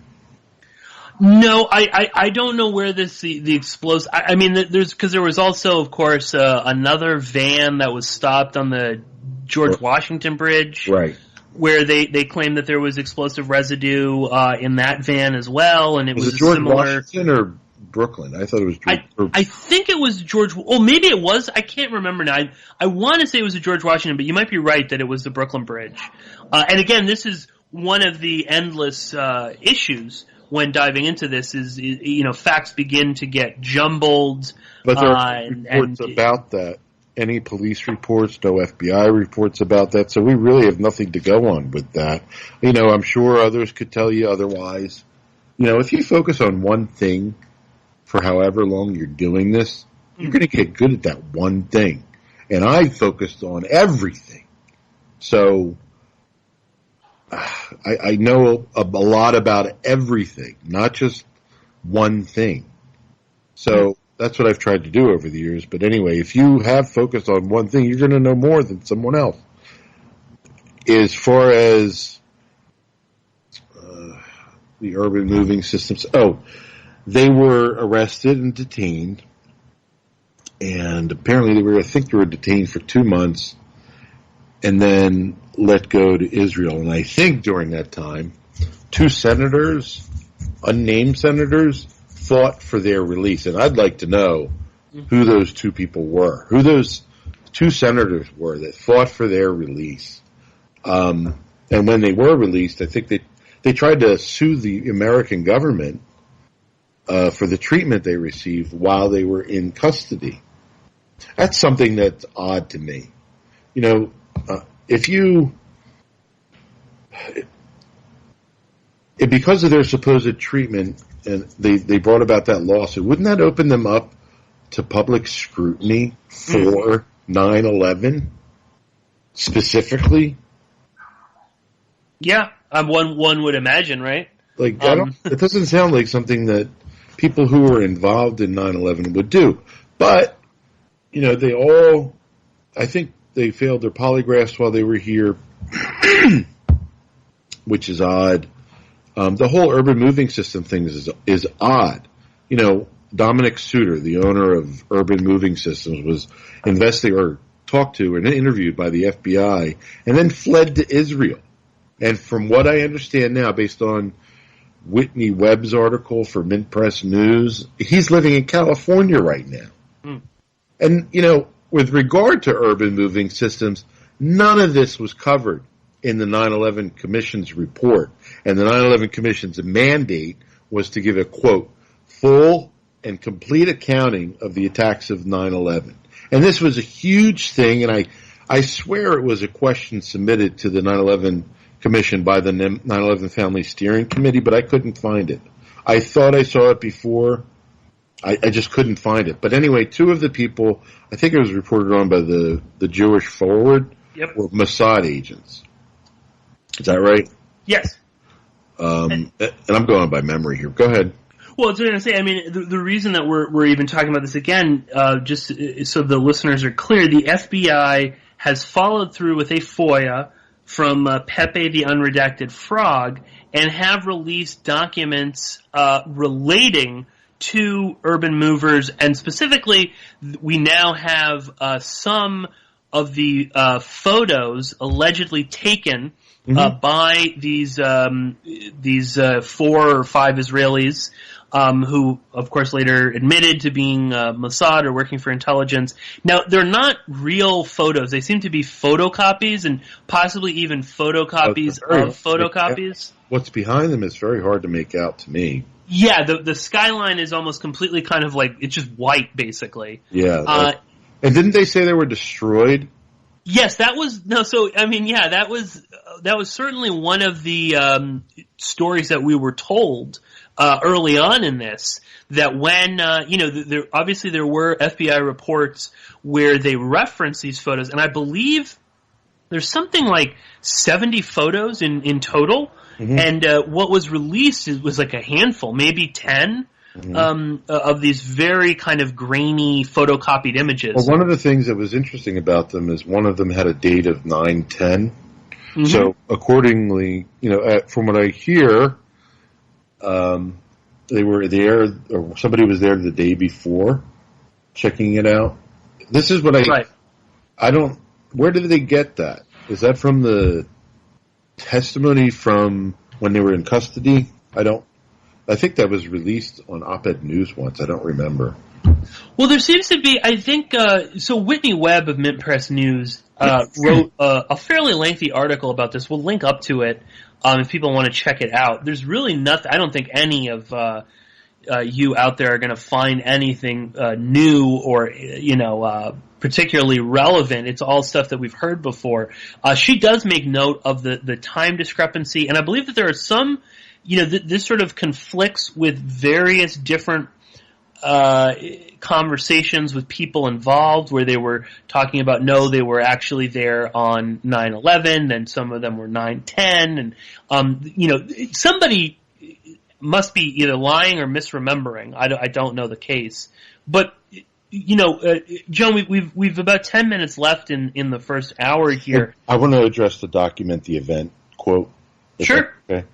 Speaker 2: No, I don't know where the explosive. I mean, because there was also, of course, another van that was stopped on the George Washington Bridge,
Speaker 1: right?
Speaker 2: Where they claimed that there was explosive residue in that van as well, and it was
Speaker 1: George
Speaker 2: similar.
Speaker 1: Washington or Brooklyn? I thought it was George.
Speaker 2: I think it was George. Well, maybe it was. I can't remember now. I want to say it was a George Washington, but you might be right that it was the Brooklyn Bridge. And again, this is one of the endless issues when diving into this. Is facts begin to get jumbled.
Speaker 1: But there are reports about that. Any police reports, no FBI reports about that, so we really have nothing to go on with that. I'm sure others could tell you otherwise. If you focus on one thing for however long you're doing this, you're going to get good at that one thing. And I focused on everything. So I know a lot about everything, not just one thing. So that's what I've tried to do over the years. But anyway, if you have focused on one thing, you're going to know more than someone else. As far as the urban moving systems, they were arrested and detained. And apparently I think they were detained for 2 months and then let go to Israel. And I think during that time, 2 senators, unnamed senators, fought for their release, and I'd like to know who those 2 people were, who those 2 senators were that fought for their release. And when they were released, I think they tried to sue the American government for the treatment they received while they were in custody. That's something that's odd to me. You know, if you, because of their supposed treatment, and they brought about that lawsuit, wouldn't that open them up to public scrutiny for 9/11 specifically?
Speaker 2: Yeah, one would imagine, right?
Speaker 1: Like, it doesn't sound like something that people who were involved in 9/11 would do. But, you know, I think they failed their polygraphs while they were here, which is odd. The whole urban moving system thing is odd. You know, Dominic Suter, the owner of Urban Moving Systems, was investigated or talked to and interviewed by the FBI and then fled to Israel. And from what I understand now, based on Whitney Webb's article for Mint Press News, he's living in California right now. And, you know, with regard to urban moving systems, none of this was covered in the 9/11 Commission's report. And the 9/11 Commission's mandate was to give a, quote, full and complete accounting of the attacks of 9/11. And this was a huge thing, and I swear it was a question submitted to the 9/11 Commission by the 9/11 Family Steering Committee, but I couldn't find it. I thought I saw it before. I just couldn't find it. But anyway, two of the people, I think it was reported on by the Jewish Forward, were Mossad agents. Is that right?
Speaker 2: Yes.
Speaker 1: And I'm going by memory here. Go ahead.
Speaker 2: Well, I was going to say, I mean, the reason that we're even talking about this again, just so the listeners are clear, the FBI has followed through with a FOIA from Pepe the Unredacted Frog and have released documents relating to urban movers, and specifically, we now have some of the photos allegedly taken by these 4 or 5 Israelis who, of course, later admitted to being Mossad or working for intelligence. Now, they're not real photos. They seem to be photocopies and possibly even photocopies of photocopies.
Speaker 1: What's behind them is very hard to make out to me.
Speaker 2: Yeah, the skyline is almost completely kind of like, it's just white, basically.
Speaker 1: Yeah. And didn't they say they were destroyed?
Speaker 2: Yes, that was certainly one of the stories that we were told early on in this, that when there obviously there were FBI reports where they referenced these photos, and I believe there's something like 70 photos in total, and what was released was like a handful, maybe 10. Of these very kind of grainy photocopied images.
Speaker 1: Well, one of the things that was interesting about them is one of them had a date of 9/10. So accordingly, from what I hear, they were there, or somebody was there the day before checking it out. This is what I don't. Where did they get that? Is that from the testimony from when they were in custody? I think that was released on Op-Ed News once. I don't remember.
Speaker 2: Well, there seems to be, I think, so Whitney Webb of Mint Press News wrote a fairly lengthy article about this. We'll link up to it if people want to check it out. There's really nothing, I don't think any of you out there are going to find anything new or, particularly relevant. It's all stuff that we've heard before. She does make note of the time discrepancy, and I believe that there are some, this sort of conflicts with various different conversations with people involved where they were talking about, no, they were actually there on 9/11, then some of them were 9/10, and, somebody must be either lying or misremembering. I don't know the case. But, Joan, we've about 10 minutes left in the first hour here.
Speaker 1: I want to address the document the event quote.
Speaker 2: Sure.
Speaker 1: Okay.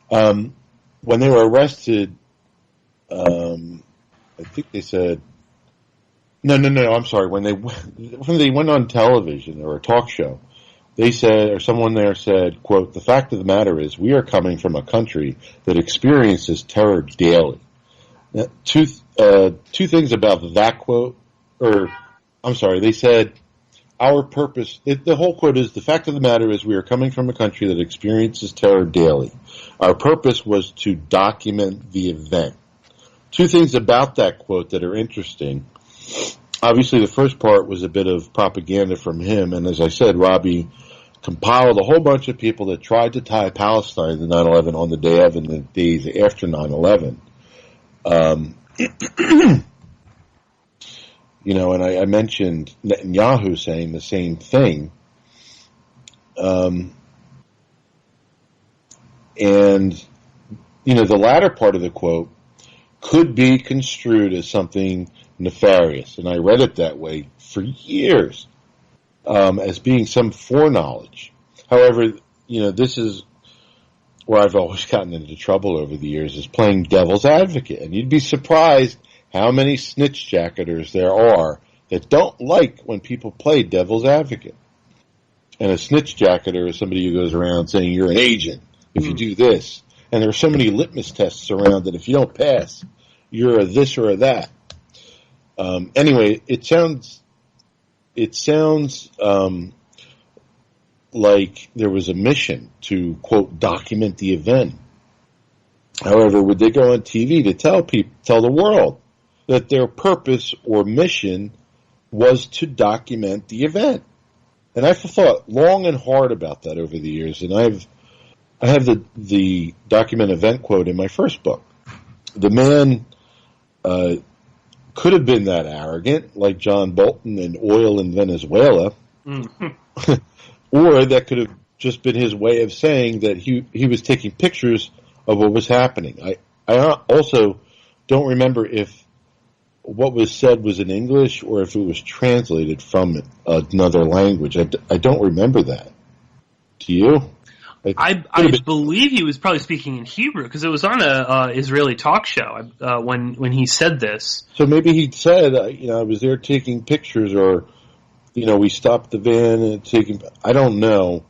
Speaker 1: When they were arrested, I think they said, no, I'm sorry. When they went on television or a talk show, they said, or someone there said, quote, "The fact of the matter is we are coming from a country that experiences terror daily." Now, two things about that quote, they said, our purpose, the whole quote is, "The fact of the matter is we are coming from a country that experiences terror daily. Our purpose was to document the event." Two things about that quote that are interesting. obviously the first part was a bit of propaganda from him, and as I said, Robbie compiled a whole bunch of people that tried to tie Palestine to 9/11 on the day of and the days after 9/11. And I mentioned Netanyahu saying the same thing. The latter part of the quote could be construed as something nefarious, and I read it that way for years, as being some foreknowledge. However, this is where I've always gotten into trouble over the years, is playing devil's advocate, and you'd be surprised how many snitch jacketers there are that don't like when people play devil's advocate. And a snitch jacketer is somebody who goes around saying you're an agent if you do this. And there are so many litmus tests around that if you don't pass, you're a this or a that. Anyway, it sounds like there was a mission to, quote, document the event. However, would they go on TV to tell the world that their purpose or mission was to document the event? And I've thought long and hard about that over the years, and I have the document event quote in my first book. The man could have been that arrogant, like John Bolton and oil in Venezuela, or that could have just been his way of saying that he was taking pictures of what was happening. I also don't remember if what was said was in English or if it was translated from another language. I don't remember that. Do you?
Speaker 2: I believe he was probably speaking in Hebrew because it was on a Israeli talk show when he said this.
Speaker 1: So maybe he said, I was there taking pictures, or we stopped the van and taking. I don't know,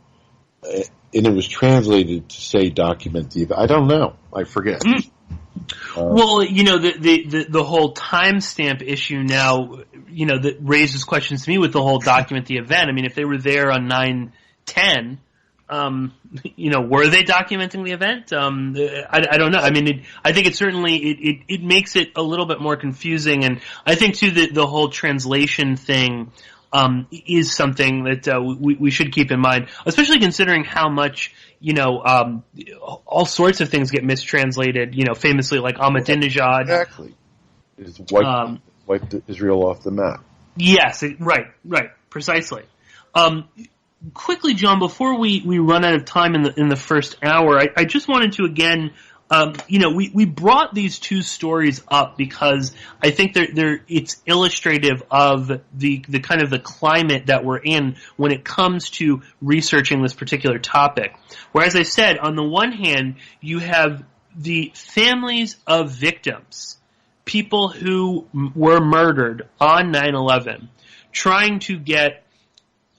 Speaker 1: and it was translated to say document the. I don't know. I forget.
Speaker 2: Well, the whole timestamp issue now, that raises questions to me with the whole document the event. I mean, if they were there on 9/10. Were they documenting the event? I don't know. I mean, I think it certainly it makes it a little bit more confusing, and I think too that the whole translation thing is something that we should keep in mind, especially considering how much all sorts of things get mistranslated. Famously like Ahmadinejad.
Speaker 1: Exactly. Is wiped Israel off the map.
Speaker 2: Yes. Right. Precisely. Quickly, John, before we run out of time in the first hour, I just wanted to again, we brought these two stories up because I think it's illustrative of the kind of the climate that we're in when it comes to researching this particular topic. Where, as I said, on the one hand, you have the families of victims, people who were murdered on 9/11, trying to get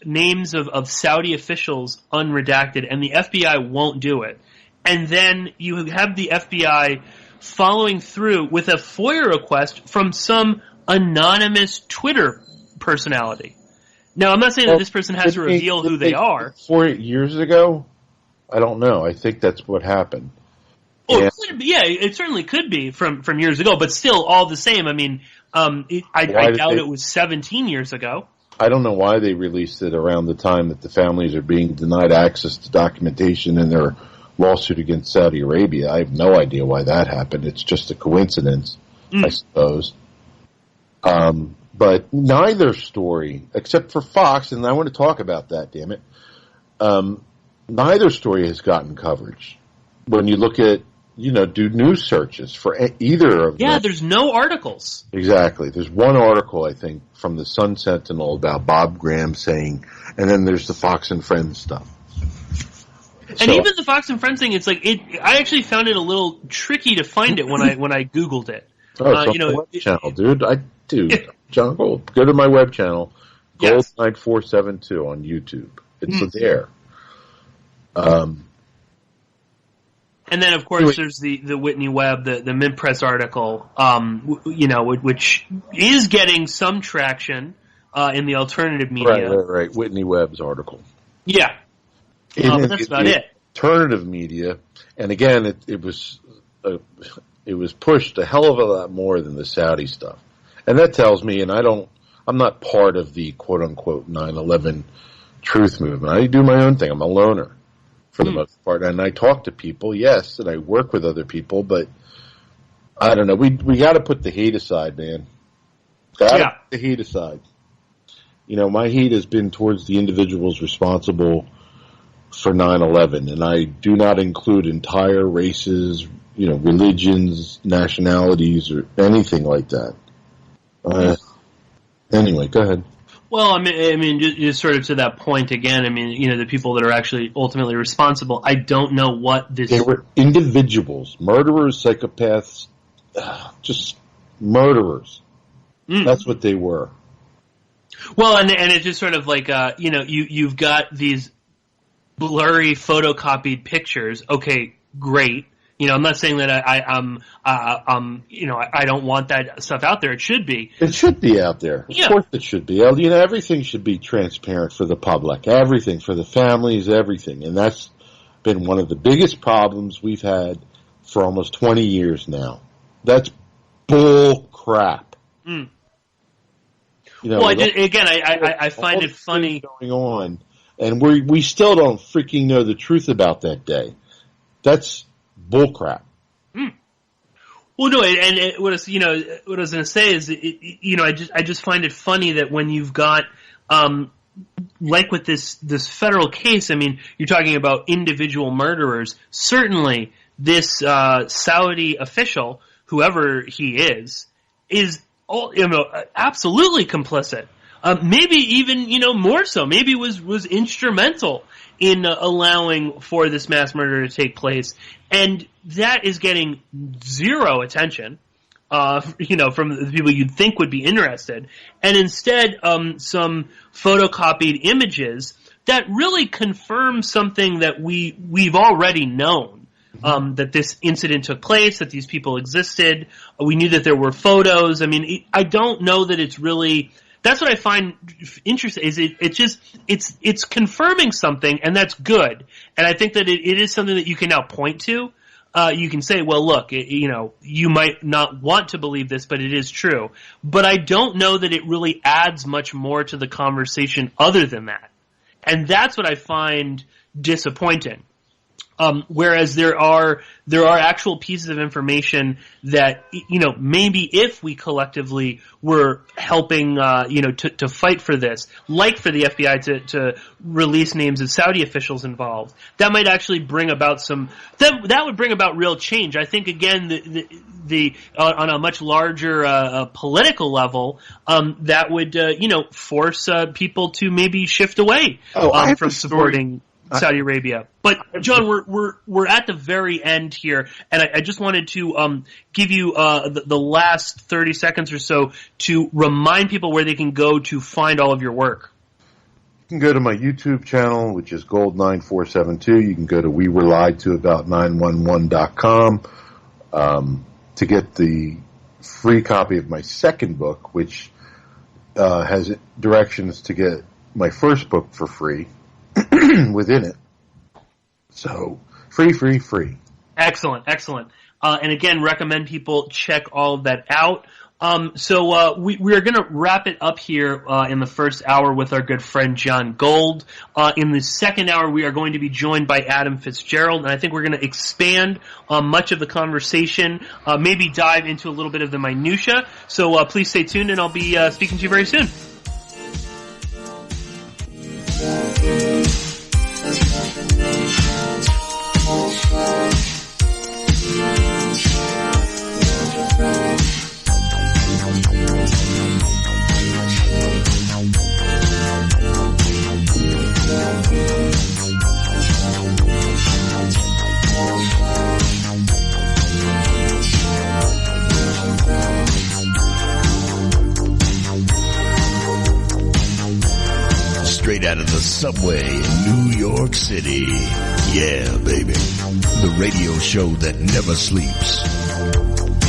Speaker 2: names of Saudi officials unredacted, and the FBI won't do it. And then you have the FBI following through with a FOIA request from some anonymous Twitter personality. Now, I'm not saying that this person has to reveal who they are.
Speaker 1: 4 years ago? I don't know. I think that's what happened.
Speaker 2: Oh, it certainly could be from years ago, but still, all the same. I mean, I doubt it was 17 years ago.
Speaker 1: I don't know why they released it around the time that the families are being denied access to documentation in their lawsuit against Saudi Arabia. I have no idea why that happened. It's just a coincidence, I suppose. But neither story, except for Fox, and I want to talk about that, damn it, neither story has gotten coverage. When you look at, do news searches for either of them.
Speaker 2: Yeah, there's no articles.
Speaker 1: Exactly. There's one article, I think, from the Sun Sentinel about Bob Graham saying, and then there's the Fox and Friends stuff.
Speaker 2: And even the Fox and Friends thing, it's like I actually found it a little tricky to find it when I Googled it.
Speaker 1: Oh, it's on my web channel, dude. Jon Gold. Go to my web channel, Gold9472 on YouTube. It's there.
Speaker 2: And then, of course, there's the Whitney Webb, the Mint Press article, which is getting some traction in the alternative media.
Speaker 1: Right. Whitney Webb's article.
Speaker 2: Yeah. But that's about it.
Speaker 1: Alternative media, and again, it was pushed a hell of a lot more than the Saudi stuff, and that tells me. And I I'm not part of the quote-unquote 9/11 truth movement. I do my own thing. I'm a loner for the most part. And I talk to people, yes, and I work with other people, but I don't know. We got to put the hate aside, man. Got to put the hate aside. You know, my hate has been towards the individuals responsible for 9/11, and I do not include entire races, you know, religions, nationalities, or anything like that. Anyway, go ahead.
Speaker 2: Well, I mean, just sort of to that point again. I mean, you know, the people that are actually ultimately responsible. I don't know what this.
Speaker 1: They were individuals, murderers, psychopaths, just murderers. That's what they were.
Speaker 2: Well, and it's just sort of like, you know, you've got these blurry photocopied pictures. Okay, great. You know, I'm not saying that you know, I don't want that stuff out there. It should be.
Speaker 1: It should be out there. Of course it should be. You know, everything should be transparent for the public. Everything, for the families, everything. And that's been one of the biggest problems we've had for almost 20 years now. That's bull crap. You know,
Speaker 2: well, I find it funny
Speaker 1: going on, and we still don't freaking know the truth about that day. That's bullcrap.
Speaker 2: Well, no, and what I was going to say is, you know, I just find it funny that when you've got, like with this federal case, I mean, you're talking about individual murderers. Certainly, this Saudi official, whoever he is absolutely complicit. Maybe even, you know, more so. Maybe was instrumental in allowing for this mass murder to take place. And that is getting zero attention, you know, from the people you'd think would be interested. And instead, some photocopied images that really confirm something that we've already known. That this incident took place, that these people existed. We knew that there were photos. I mean, I don't know that it's really. That's what I find interesting. Is it's confirming something, and that's good. And I think that it is something that you can now point to. You can say, well, look, you know, you might not want to believe this, but it is true. But I don't know that it really adds much more to the conversation other than that. And that's what I find disappointing. Whereas there are actual pieces of information that, you know, maybe if we collectively were helping, you know, to fight for this, like for the FBI to release names of Saudi officials involved, that might actually bring about that would bring about real change. I think again, the on a much larger political level, that would you know, force people to maybe shift away from supporting Saudi Arabia. But John, we're at the very end here, and I just wanted to give you the last 30 seconds or so to remind people where they can go to find all of your work.
Speaker 1: You can go to my YouTube channel, which is Gold9472. You can go to WeWereLiedToAbout911.com to get the free copy of my second book, which has directions to get my first book for free within it. So, free.
Speaker 2: Excellent. And again, recommend people check all of that out. So we are going to wrap it up here in the first hour with our good friend Jon Gold. In the second hour, we are going to be joined by Adam Fitzgerald, and I think we're going to expand on much of the conversation, maybe dive into a little bit of the minutia. So please stay tuned, and I'll be speaking to you very soon.
Speaker 3: Straight out of the subway in New York City. Yeah, baby. The radio show that never sleeps.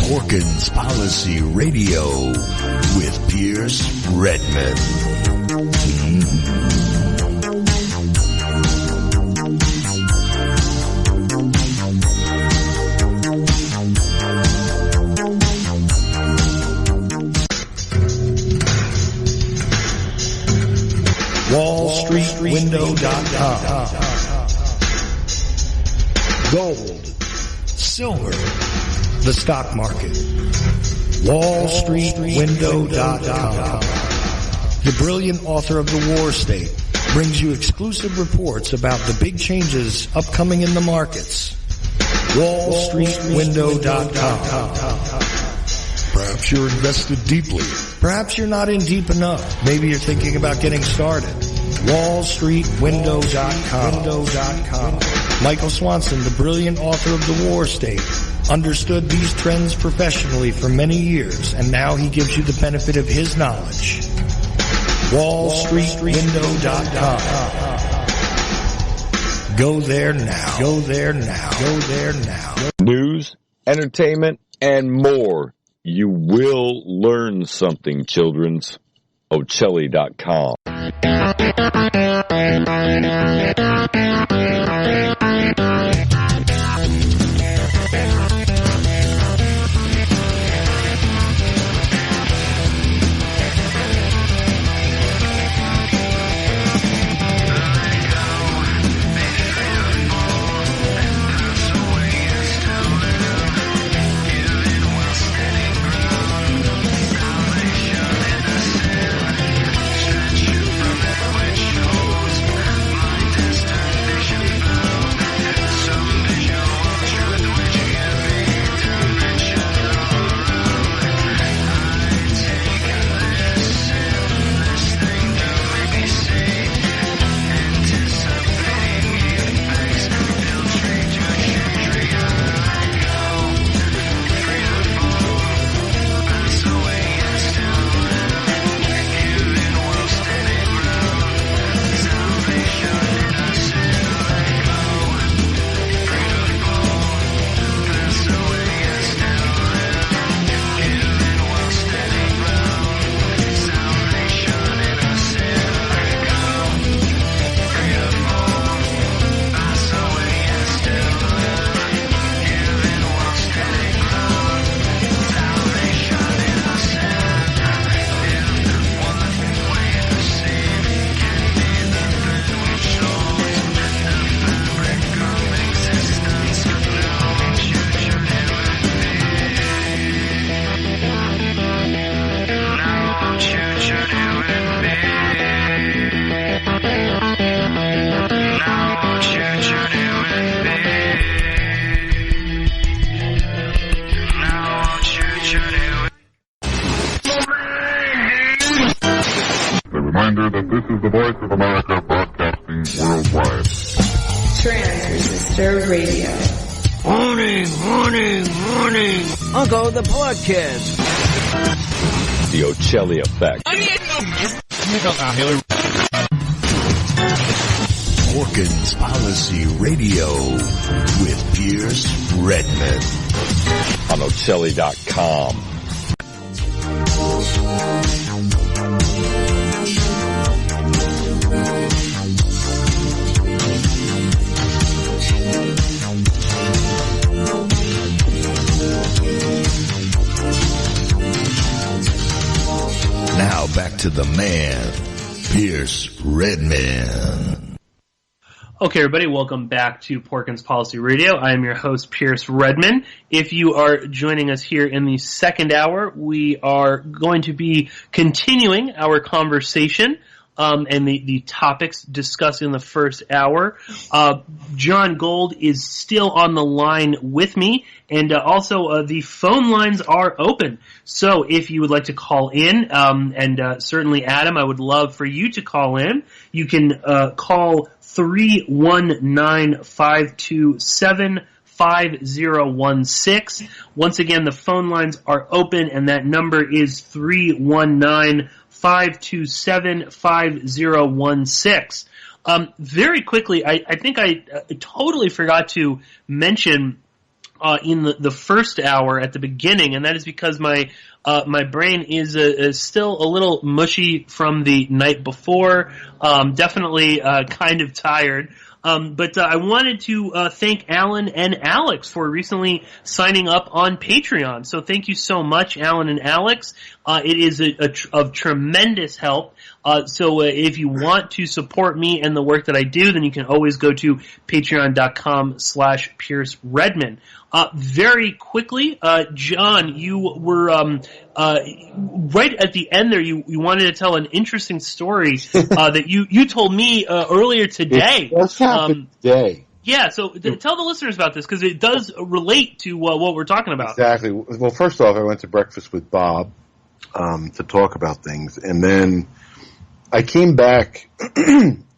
Speaker 3: Porkins Policy Radio with Pierce Redmond.
Speaker 4: WallStreetWindow.com. Gold, silver, the stock market. WallStreetWindow.com. The brilliant author of The War State brings you exclusive reports about the big changes upcoming in the markets. WallStreetWindow.com. Perhaps you're invested deeply. Perhaps you're not in deep enough. Maybe you're thinking about getting started. WallStreetWindow.com. Michael Swanson, the brilliant author of The War State, understood these trends professionally for many years, and now he gives you the benefit of his knowledge. WallStreetWindow.com. Go there now. Go there now. Go there now.
Speaker 5: News, entertainment, and more. You will learn something, children's. Ocelli.com.
Speaker 6: Reminder that this is the voice of America broadcasting worldwide.
Speaker 7: Transistor Radio.
Speaker 3: Warning, warning, warning.
Speaker 8: Uncle, the podcast.
Speaker 5: The Ocelli Effect.
Speaker 3: Porkins Policy Radio with Pierce Redmond.
Speaker 5: On Ocelli.com.
Speaker 3: Now back to the man, Pierce Redmond.
Speaker 2: Okay, everybody, welcome back to Porkins Policy Radio. I am your host, Pierce Redmond. If you are joining us here in the second hour, we are going to be continuing our conversation and the topics discussed in the first hour. Jon Gold is still on the line with me, and also the phone lines are open. So if you would like to call in, and certainly Adam, I would love for you to call in. You can call 319-527-5016. Once again, the phone lines are open, and that number is 319-527-5016. Very quickly, I think I totally forgot to mention in the first hour at the beginning, and that is because my brain is still a little mushy from the night before. Definitely kind of tired. But I wanted to thank Alan and Alex for recently signing up on Patreon. So thank you so much, Alan and Alex. It is of tremendous help. So if you want to support me and the work that I do, then you can always go to patreon.com/Pierce Redmond. Very quickly, John, you were right at the end there. You wanted to tell an interesting story that you told me earlier today.
Speaker 1: What's happened today?
Speaker 2: Yeah, so tell the listeners about this because it does relate to what we're talking about.
Speaker 1: Exactly. Well, first off, I went to breakfast with Bob to talk about things, and then I came back,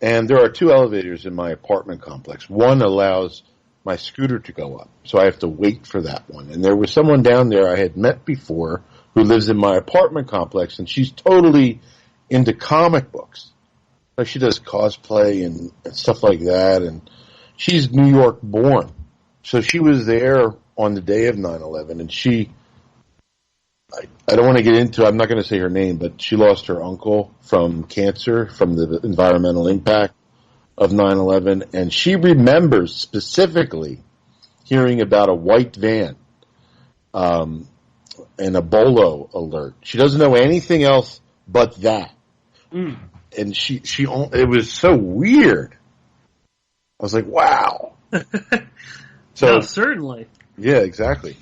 Speaker 1: and there are 2 elevators in my apartment complex. One allows my scooter to go up, so I have to wait for that one. And there was someone down there I had met before who lives in my apartment complex, and she's totally into comic books. Like she does cosplay and stuff like that, and she's New York born. So she was there on the day of 9/11, and I don't want to get into, I'm not going to say her name, but she lost her uncle from cancer, from the environmental impact of 9/11, and she remembers specifically hearing about a white van and a bolo alert. She doesn't know anything else but that. And it was so weird. I was like, wow. So
Speaker 2: no, certainly.
Speaker 1: Yeah, exactly.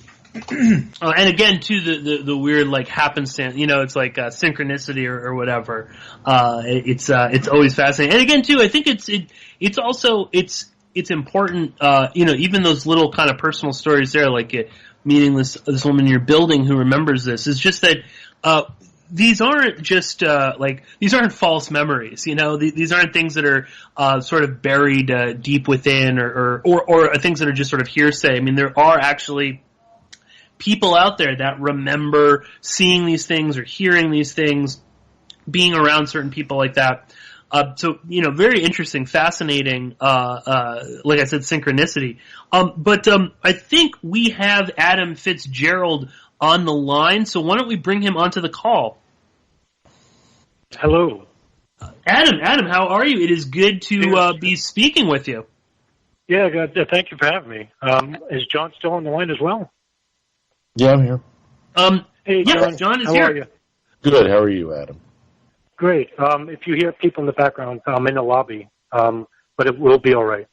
Speaker 2: And again, too, the weird like happenstance. It's like synchronicity or whatever. It's always fascinating. And again, too, I think it's important. Even those little kind of personal stories there, like meeting this woman in your building who remembers this, is just that. These aren't just these aren't false memories. These aren't things that are sort of buried deep within, or things that are just sort of hearsay. I mean, there are actually people out there that remember seeing these things or hearing these things, being around certain people like that. So very interesting, fascinating. Like I said, synchronicity. But I think we have Adam Fitzgerald on the line, so why don't we bring him onto the call?
Speaker 7: Hello.
Speaker 2: Adam, how are you? It is good to be speaking with you.
Speaker 7: Yeah, good. Thank you for having me. Is John still on the line as well?
Speaker 1: Yeah, I'm here.
Speaker 7: Hey,
Speaker 2: yeah, John is
Speaker 7: how
Speaker 2: here.
Speaker 7: Are you?
Speaker 1: Good. How are you, Adam?
Speaker 7: Great. If you hear people in the background, I'm in the lobby, but it will be all right.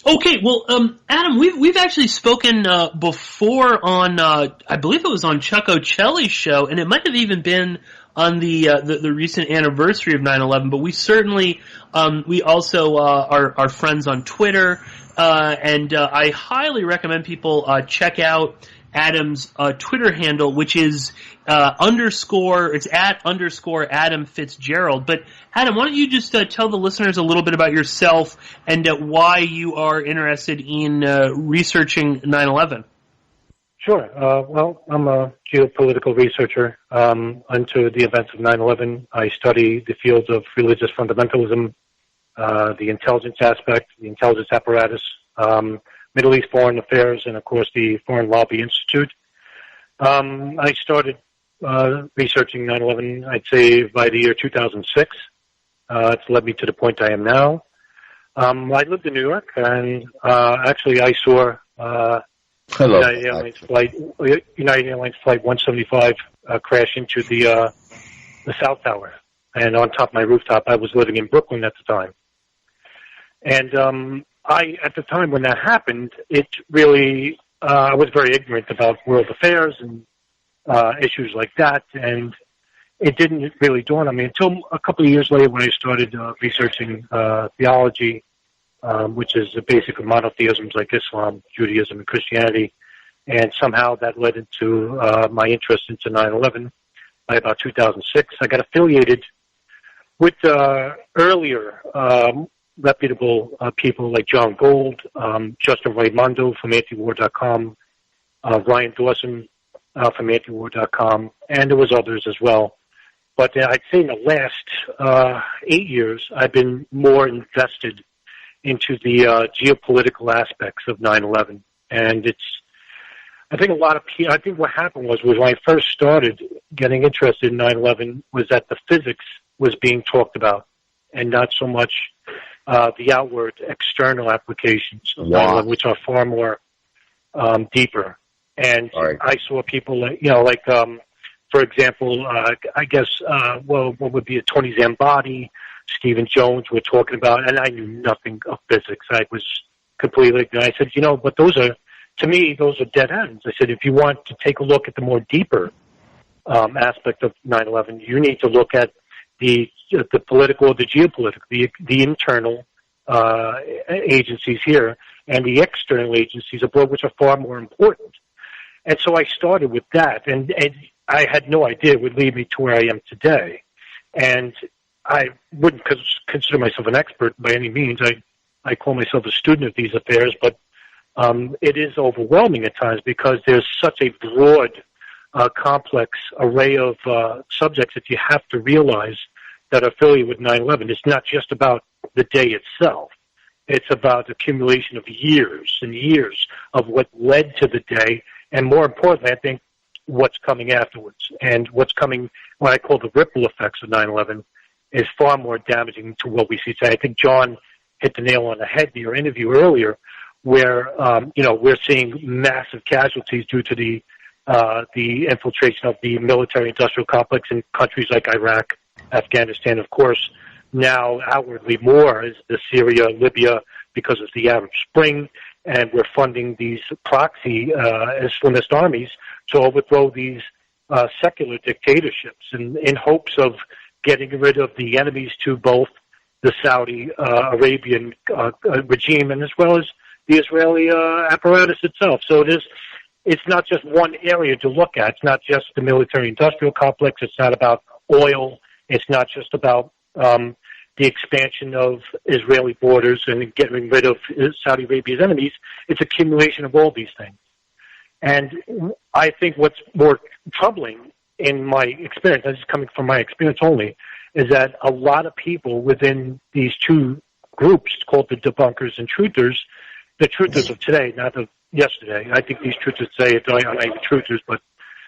Speaker 2: Okay, well, Adam, we've actually spoken before on I believe it was on Chuck O'Celli's show, and it might have even been on the recent anniversary of 9/11. But we certainly we also are friends on Twitter, and I highly recommend people check out Adam's Twitter handle, which is it's @ Adam Fitzgerald. But Adam, why don't you just tell the listeners a little bit about yourself and why you are interested in researching 9/11?
Speaker 7: Sure. Well, I'm a geopolitical researcher into the events of 9/11. I study the fields of religious fundamentalism, the intelligence aspect, the intelligence apparatus, Middle East foreign affairs, and, of course, the Foreign Lobby Institute. I started researching 9/11, I'd say, by the year 2006. It's led me to the point I am now. I lived in New York, and actually I saw United Airlines Flight 175 crash into the South Tower. And on top of my rooftop, I was living in Brooklyn at the time. And at the time when that happened, it really, I was very ignorant about world affairs and issues like that, and it didn't really dawn on me until a couple of years later when I started researching theology, which is the basic of monotheisms like Islam, Judaism, and Christianity, and somehow that led into my interest into 9/11. By about 2006, I got affiliated with earlier reputable people like Jon Gold, Justin Raimondo from antiwar.com, Ryan Dawson from antiwar.com, and there was others as well. But I'd say in the last 8 years, I've been more invested into the geopolitical aspects of 9/11. And I think what happened was when I first started getting interested in 9/11 was that the physics was being talked about and not so much the outward external applications of 9/11, which are far more deeper. And I saw people, for example, I guess, what would be a Tony Zambati, Stephen Jones were talking about, and I knew nothing of physics. I was completely ignorant. I said, but to me, those are dead ends. I said, if you want to take a look at the more deeper aspect of 9/11, you need to look at the political, the geopolitical, the internal agencies here, and the external agencies abroad, which are far more important. And so I started with that, and I had no idea it would lead me to where I am today. And I wouldn't consider myself an expert by any means. I call myself a student of these affairs, but it is overwhelming at times because there's such a broad, complex array of subjects that you have to realize that are affiliated with 9/11. It's not just about the day itself. It's about accumulation of years and years of what led to the day, and more importantly, I think, what's coming afterwards. And what's coming, what I call the ripple effects of 9/11, is far more damaging to what we see today. I think John hit the nail on the head in your interview earlier, where we're seeing massive casualties due to the infiltration of the military-industrial complex in countries like Iraq, Afghanistan, of course. Now, outwardly more is the Syria, Libya, because of the Arab Spring, and we're funding these proxy Islamist armies to overthrow these secular dictatorships in hopes of getting rid of the enemies to both the Saudi Arabian regime and as well as the Israeli apparatus itself. So it's not just one area to look at. It's not just the military-industrial complex. It's not about oil. It's not just about the expansion of Israeli borders and getting rid of Saudi Arabia's enemies. It's accumulation of all these things. And I think what's more troubling in my experience, this is coming from my experience only, is that a lot of people within these two groups called the debunkers and truthers, the truthers of today, not of yesterday. I think these truthers today are not even truthers, but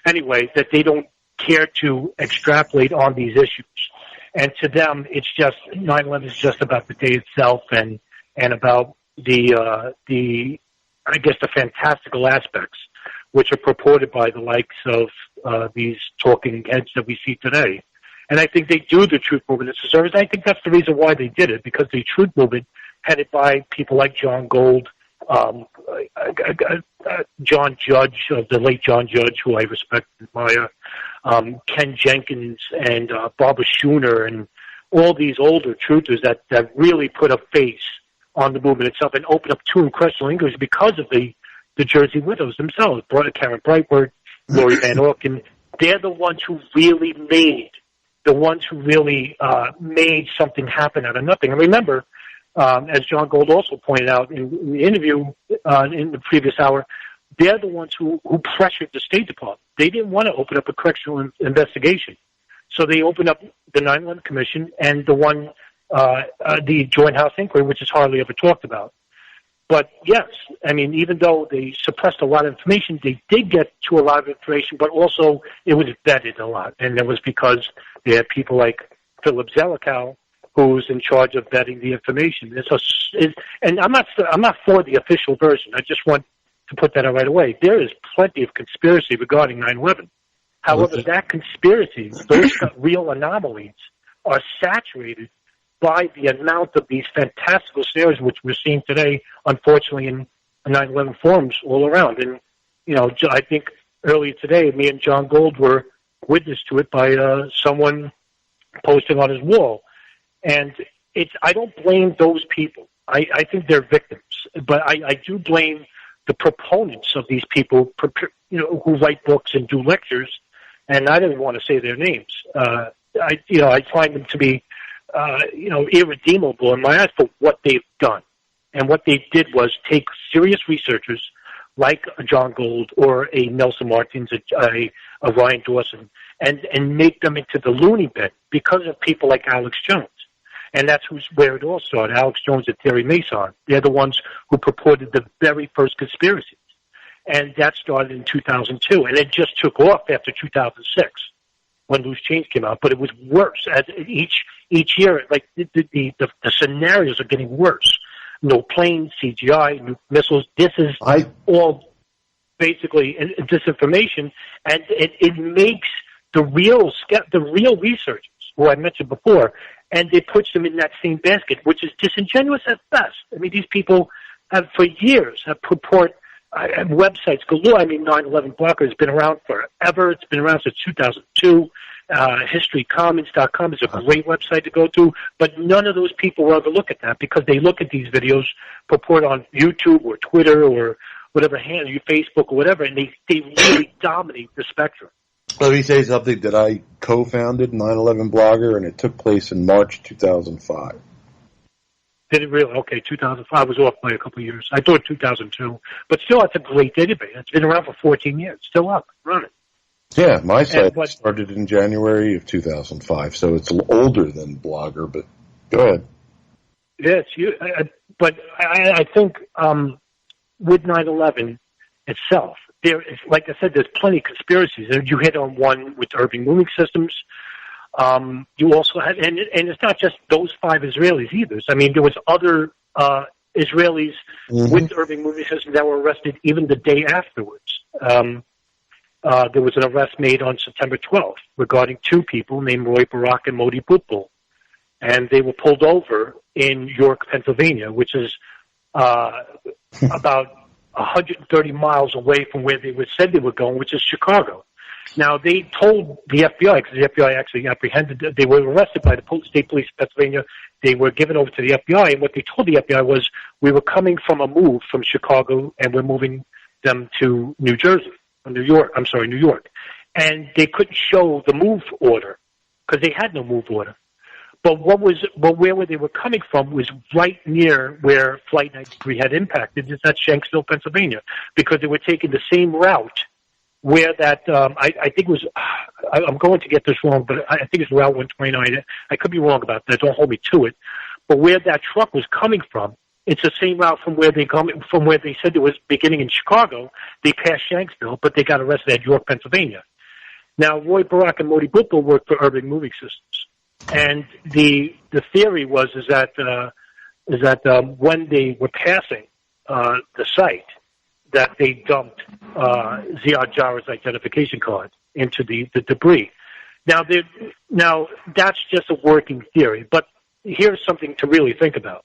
Speaker 7: anyway, that they don't care to extrapolate on these issues. And to them, it's just 9/11 is just about the day itself and about the fantastical aspects, which are purported by the likes of these talking heads that we see today. And I think they do the truth movement as a service. I think that's the reason why they did it, because the truth movement, headed by people like Jon Gold, John Judge, the late John Judge, who I respect and admire, Ken Jenkins and Barbara Schooner, and all these older truthers that really put a face on the movement itself and opened up two incredible English because of the Jersey Widows themselves, Karen Brightword, Laurie Van Auken. They're the ones who really made made something happen out of nothing. And remember, as Jon Gold also pointed out in the interview in the previous hour, they're the ones who pressured the State Department. They didn't want to open up a correctional investigation. So they opened up the 9/11 Commission and the Joint House Inquiry, which is hardly ever talked about. But yes, I mean, even though they suppressed a lot of information, they did get to a lot of information, but also it was vetted a lot. And that was because they had people like Philip Zelikow, who's in charge of vetting the information. And I'm not for the official version. I just want to put that out right away. There is plenty of conspiracy regarding 9/11. However, that conspiracy, those real anomalies, are saturated by the amount of these fantastical scenarios which we're seeing today, unfortunately, in 9/11 forums all around. And, I think earlier today, me and Jon Gold were witness to it by someone posting on his wall. And I don't blame those people. I think they're victims. But I do blame the proponents of these people, who write books and do lectures, and I don't want to say their names. I find them to be irredeemable in my eyes for what they've done. And what they did was take serious researchers like Jon Gold or a Nelson Martins, a Ryan Dawson, and make them into the loony bin because of people like Alex Jones. And that's where it all started. Alex Jones and Terry Mason. They're the ones who purported the very first conspiracies. And that started in 2002. And it just took off after 2006. when Loose Change came out, but it was worse as each year. Like the scenarios are getting worse. No planes, CGI, new missiles. This is all basically disinformation, and it makes the real researchers, who I mentioned before, and it puts them in that same basket, which is disingenuous at best. I mean, these people have for years have purport websites galore. I mean, 9/11 Blocker has been around forever. It's been around since 2002. HistoryCommons.com is a great website to go to, but none of those people will ever look at that because they look at these videos purport on YouTube or Twitter or whatever handle, Facebook or whatever, and they really dominate the spectrum.
Speaker 1: Let me say something that I co-founded 9/11 Blogger, and it took place in March 2005.
Speaker 7: Did it really? Okay, 2005 was off by a couple of years. I thought 2002. But still, it's a great database. It's been around for 14 years. Still up, running.
Speaker 1: Yeah, my site started in January of 2005, so it's older than Blogger, but go ahead.
Speaker 7: Yes, but I think with 9/11 itself, there is, like I said, there's plenty of conspiracies. You hit on one with urban moving systems. You also had, and it's not just those 5 Israelis either. I mean, there was other Israelis with urban moving systems that were arrested even the day afterwards. There was an arrest made on September 12th regarding 2 people named Roy Barak and Modi Butbul, and they were pulled over in York, Pennsylvania, which is about 130 miles away from where they said they were going, which is Chicago. Now, they told the FBI, because the FBI actually apprehended, they were arrested by the state police of Pennsylvania. They were given over to the FBI, and what they told the FBI was, we were coming from a move from Chicago, and we're moving them to New York. And they couldn't show the move order, because they had no move order. But where they were coming from was right near where Flight 93 had impacted. It's at Shanksville, Pennsylvania, because they were taking the same route where that, I think it was, I'm going to get this wrong, but I think it's Route 129. I could be wrong about that. Don't hold me to it. But where that truck was coming from, it's the same route from where they said it was beginning in Chicago. They passed Shanksville, but they got arrested at York, Pennsylvania. Now, Roy Barak and Modi Butbul worked for Urban Moving Systems. And the theory was that when they were passing the site, that they dumped Ziad Jarrah's identification card into the debris. Now that's just a working theory, but here's something to really think about.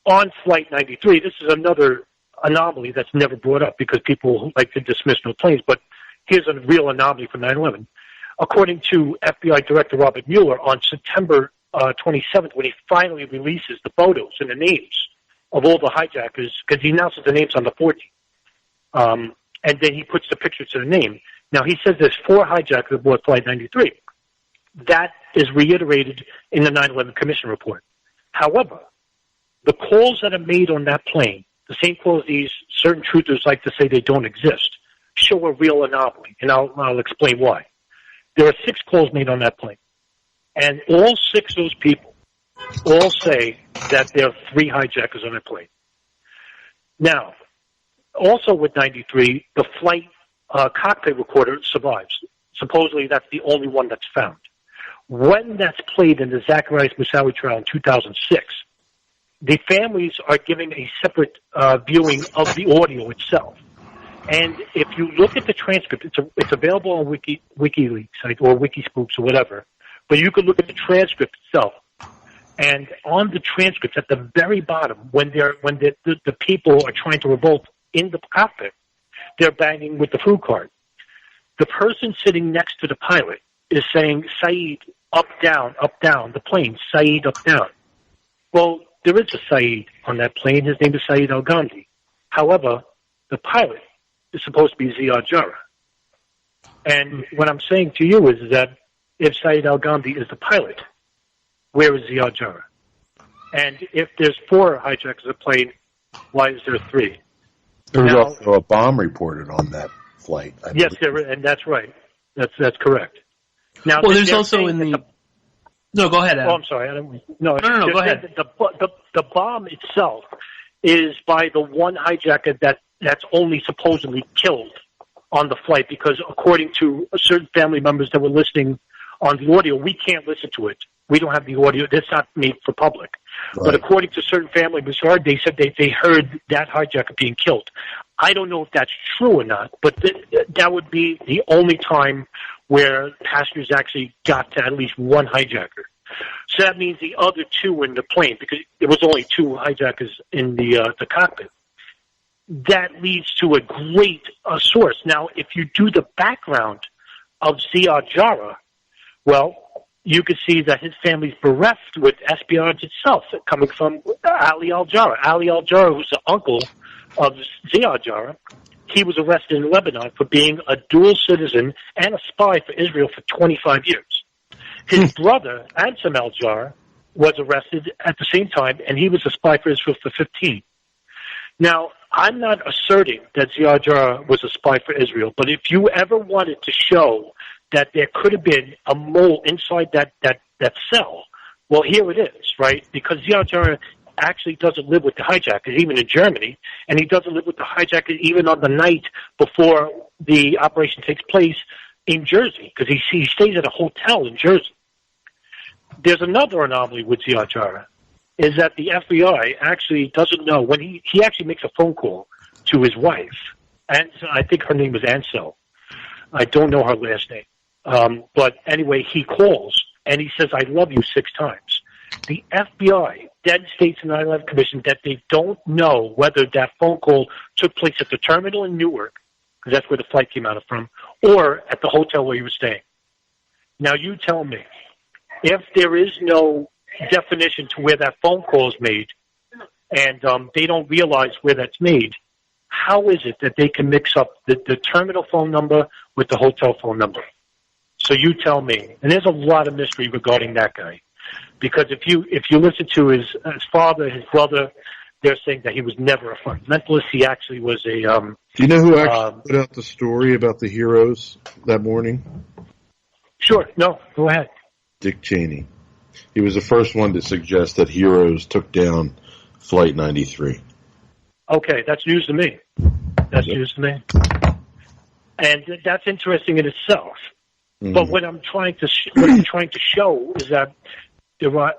Speaker 7: On Flight 93, this is another anomaly that's never brought up because people like to dismiss no planes, but here's a real anomaly for 9/11. According to FBI Director Robert Mueller, on September 27th, when he finally releases the photos and the names of all the hijackers, because he announces the names on the 14th, and then he puts the picture to the name. Now, he says there's 4 hijackers aboard Flight 93. That is reiterated in the 9/11 Commission report. However, the calls that are made on that plane, the same calls these certain truthers like to say they don't exist, show a real anomaly, and I'll explain why. There are 6 calls made on that plane, and all 6 of those people all say that there are 3 hijackers on that plane. Now, also with 93, the flight cockpit recorder survives. Supposedly, that's the only one that's found. When that's played in the Zacharias Moussaoui trial in 2006, the families are giving a separate viewing of the audio itself. And if you look at the transcript, it's available on WikiLeaks site or Wikispooks or whatever. But you can look at the transcript itself. And on the transcripts at the very bottom, when the people are trying to revolt in the cockpit, they're banging with the food cart. The person sitting next to the pilot is saying, Saeed, up, down, the plane, Saeed, up, down. Well, there is a Saeed on that plane. His name is Saeed al-Ghamdi. However, the pilot is supposed to be Ziad Jarrah. And what I'm saying to you is that if Saeed al-Ghamdi is the pilot, where is Ziad Jarrah? And if there's 4 hijackers of the plane, why is there 3?
Speaker 1: There was also a bomb reported on that flight.
Speaker 7: Yes, there is, and that's right. That's correct. Now,
Speaker 2: well, there's also in the... No, go ahead, Adam.
Speaker 7: Oh, I'm sorry. No,
Speaker 2: go ahead.
Speaker 7: The bomb itself is by the one hijacker that's only supposedly killed on the flight, because according to certain family members that were listening on the audio. We can't listen to it. We don't have the audio. That's not made for public. Right. But according to certain family members, they said they heard that hijacker being killed. I don't know if that's true or not, but that would be the only time where passengers actually got to at least one hijacker. So that means the other two in the plane, because there was only two hijackers in the cockpit. That leads to a great source. Now, if you do the background of Ziad Jarrah, well, you could see that his family's bereft with espionage itself, coming from Ali al-Jarrah. Ali al-Jarrah, who's the uncle of Ziad Jarrah, he was arrested in Lebanon for being a dual citizen and a spy for Israel for 25 years. His brother, Ansam al-Jarrah, was arrested at the same time, and he was a spy for Israel for 15. Now, I'm not asserting that Ziad Jarrah was a spy for Israel, but if you ever wanted to show that there could have been a mole inside that cell, well, here it is, right? Because Ziad Jarrah actually doesn't live with the hijackers, even in Germany, and he doesn't live with the hijackers even on the night before the operation takes place in Jersey, because he stays at a hotel in Jersey. There's another anomaly with Ziad Jarrah, is that the FBI actually doesn't know when he actually makes a phone call to his wife, and I think her name was Ansel. I don't know her last name. But anyway, he calls and he says, "I love you" 6 times. The FBI then states in the 9/11 Commission that they don't know whether that phone call took place at the terminal in Newark, because that's where the flight came out of from, or at the hotel where he was staying. Now you tell me, if there is no definition to where that phone call is made, and they don't realize where that's made, how is it that they can mix up the terminal phone number with the hotel phone number? So you tell me. And there's a lot of mystery regarding that guy. Because if you listen to his father, his brother, they're saying that he was never a fundamentalist. He actually was a...
Speaker 1: Do you know who actually put out the story about the heroes that morning?
Speaker 7: Sure. No, go ahead.
Speaker 1: Dick Cheney. He was the first one to suggest that heroes took down Flight 93.
Speaker 7: Okay, that's news to me. That's news to me. And that's interesting in itself. Mm-hmm. But what I'm trying to show is that there are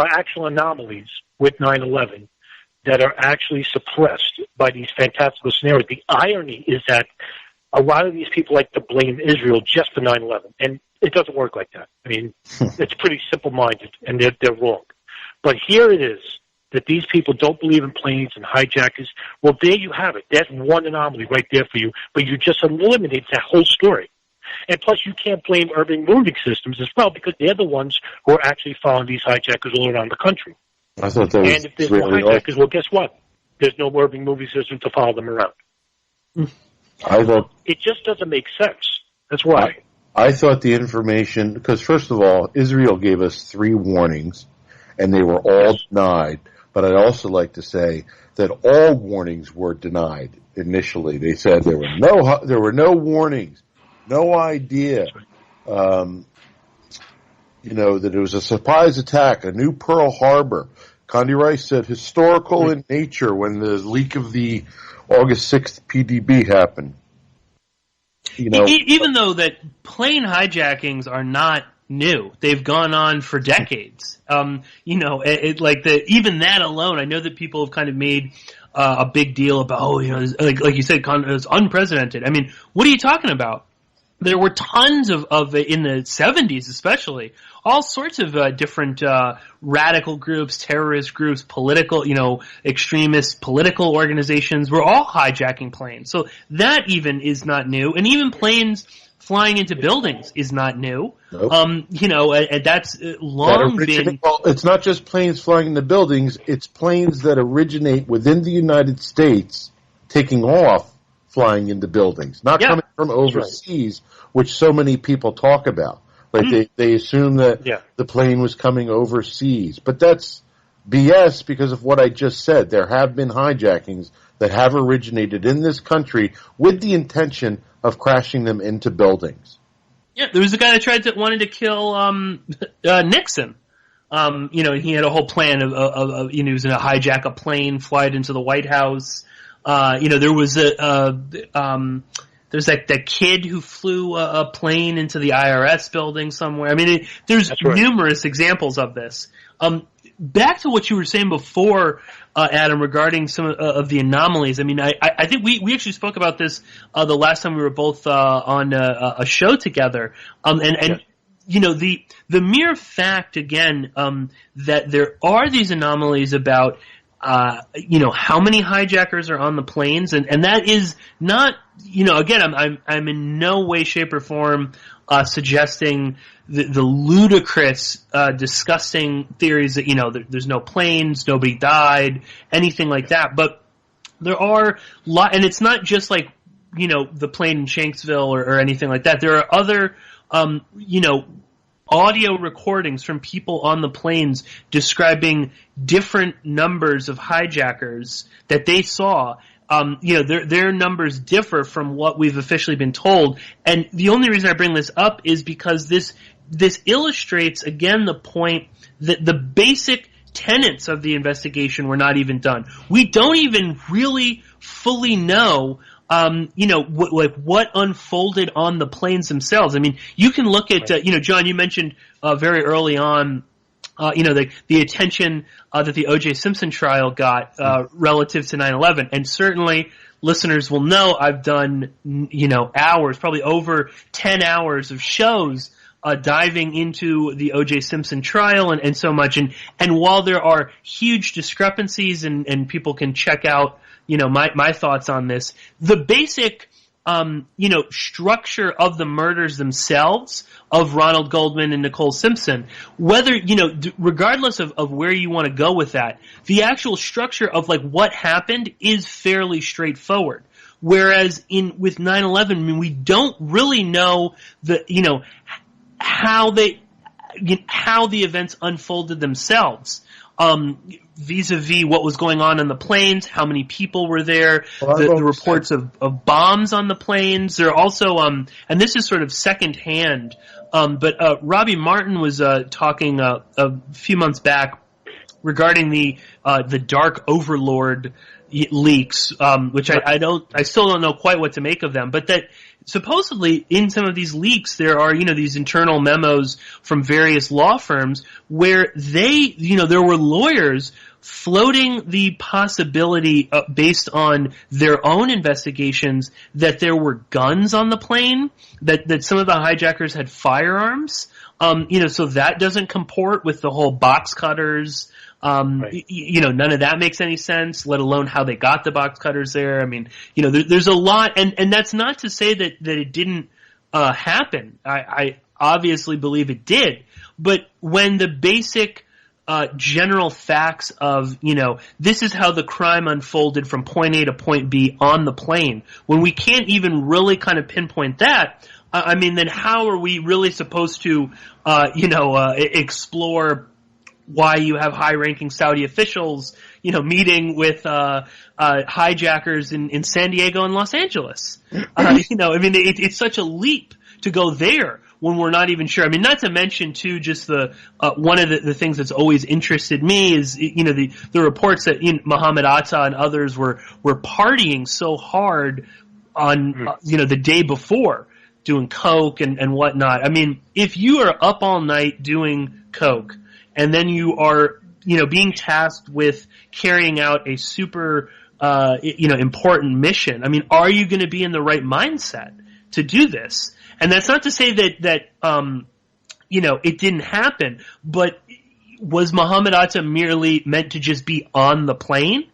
Speaker 7: actual anomalies with 9/11 that are actually suppressed by these fantastical scenarios. The irony is that a lot of these people like to blame Israel just for 9/11, and it doesn't work like that. I mean, it's pretty simple-minded, and they're wrong. But here it is, that these people don't believe in planes and hijackers. Well, there you have it. That's one anomaly right there for you. But you just eliminate that whole story. And plus, you can't blame urban moving systems as well, because they're the ones who are actually following these hijackers all around the country.
Speaker 1: I thought that was
Speaker 7: and if there's no hijackers, well, guess what? There's no urban moving system to follow them around.
Speaker 1: I thought
Speaker 7: it just doesn't make sense. That's why.
Speaker 1: I thought the information, because first of all, Israel gave us 3 warnings, and they were all denied. But I'd also like to say that all warnings were denied initially. They said there were no warnings, no idea, that it was a surprise attack, a new Pearl Harbor. Condi Rice said historical in nature when the leak of the August 6th PDB happened.
Speaker 2: Even though that plane hijackings are not new, they've gone on for decades. Even that alone, I know that people have kind of made a big deal about, like you said, it's unprecedented. I mean, what are you talking about? There were tons of in the 70s especially, all sorts of different radical groups, terrorist groups, political, extremist political organizations were all hijacking planes. So that even is not new. And even planes flying into buildings is not new. Nope. That's long been...
Speaker 1: Well, it's not just planes flying into buildings, it's planes that originate within the United States taking off flying into buildings, not coming from overseas, which so many people talk about. Like they assume that the plane was coming overseas. But that's BS because of what I just said. There have been hijackings that have originated in this country with the intention of crashing them into buildings.
Speaker 2: Yeah, there was a guy that wanted to kill Nixon. He had a whole plan of he was going to hijack a plane, fly it into the White House. There was there's that kid who flew a plane into the IRS building somewhere. I mean, there's numerous examples of this. Back to what you were saying before, Adam, regarding some of the anomalies. I mean, I think we actually spoke about this the last time we were both on a show together. You know, the mere fact again that there are these anomalies about you know, how many hijackers are on the planes, and that is not, you know, again, I'm in no way, shape, or form suggesting the ludicrous, disgusting theories that, you know, there's no planes, nobody died, anything like that. But there are and it's not just like, you know, the plane in Shanksville or anything like that. There are other, you know, audio recordings from people on the planes describing different numbers of hijackers that they saw. You know, their numbers differ from what we've officially been told. And the only reason I bring this up is because this illustrates, again, the point that the basic tenets of the investigation were not even done. We don't even really fully know, you know, what unfolded on the planes themselves. I mean, you can look at, you know, John, you mentioned very early on, you know, the attention that the O.J. Simpson trial got relative to 9/11, and certainly listeners will know I've done, you know, hours, probably over 10 hours of shows diving into the O.J. Simpson trial and so much. And while there are huge discrepancies and people can check out, you know, my thoughts on this, the basic, you know, structure of the murders themselves of Ronald Goldman and Nicole Simpson, whether, you know, regardless of where you want to go with that, the actual structure of like what happened is fairly straightforward. Whereas with 9/11, I mean, we don't really know you know, how the events unfolded themselves. Vis-a-vis what was going on the planes, how many people were there, the reports of bombs on the planes. There are also, and this is sort of secondhand, but Robbie Martin was talking a few months back regarding the Dark Overlord leaks, which I still don't know quite what to make of them, but that supposedly in some of these leaks there are, you know, these internal memos from various law firms where you know, there were lawyers floating the possibility based on their own investigations that there were guns on the plane, that some of the hijackers had firearms, you know, so that doesn't comport with the whole box cutters. Right. You know, none of that makes any sense, let alone how they got the box cutters there. I mean, you know, there's a lot, and that's not to say that it didn't happen. I obviously believe it did, but when the basic general facts of, you know, this is how the crime unfolded from point A to point B on the plane, when we can't even really kind of pinpoint that, I mean, then how are we really supposed to, you know, explore why you have high-ranking Saudi officials, you know, meeting with hijackers in San Diego and Los Angeles? You know, I mean, it's such a leap to go there when we're not even sure. I mean, not to mention too, just the one of the things that's always interested me is, you know, the reports that, you know, Mohammed Atta and others were partying so hard on you know, the day before, doing coke and whatnot. I mean, if you are up all night doing coke and then you are, you know, being tasked with carrying out a super you know, important mission, I mean, are you going to be in the right mindset to do this? And that's not to say that you know, it didn't happen, but was Mohammed Atta merely meant to just be on the plane?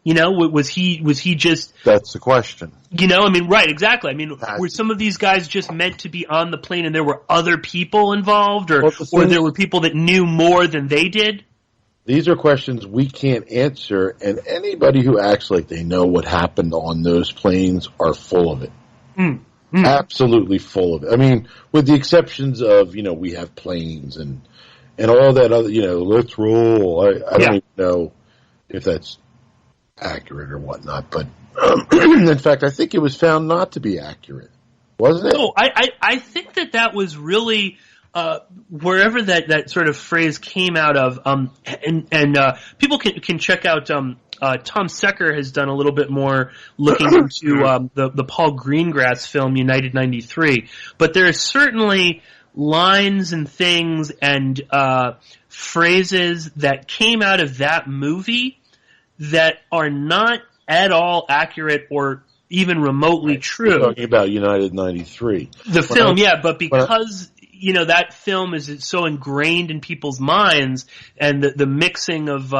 Speaker 2: You know, was he just...
Speaker 1: That's the question.
Speaker 2: You know, I mean, right, exactly. I mean, were some of these guys just meant to be on the plane and there were other people involved, or there were people that knew more than they did?
Speaker 1: These are questions we can't answer, and anybody who acts like they know what happened on those planes are full of it. Absolutely full of it. I mean, with the exceptions of, you know, we have planes and all that other, you know, let's roll. I don't even know if that's accurate or whatnot, but in fact, I think it was found not to be accurate, wasn't it?
Speaker 2: No, I think that was really wherever that sort of phrase came out of, and people can check out. Tom Secker has done a little bit more looking into the Paul Greengrass film United 93, but there are certainly lines and things and phrases that came out of that movie that are not at all accurate or even remotely true.
Speaker 1: You're talking about United 93.
Speaker 2: The film, but because that film is so ingrained in people's minds, and the mixing of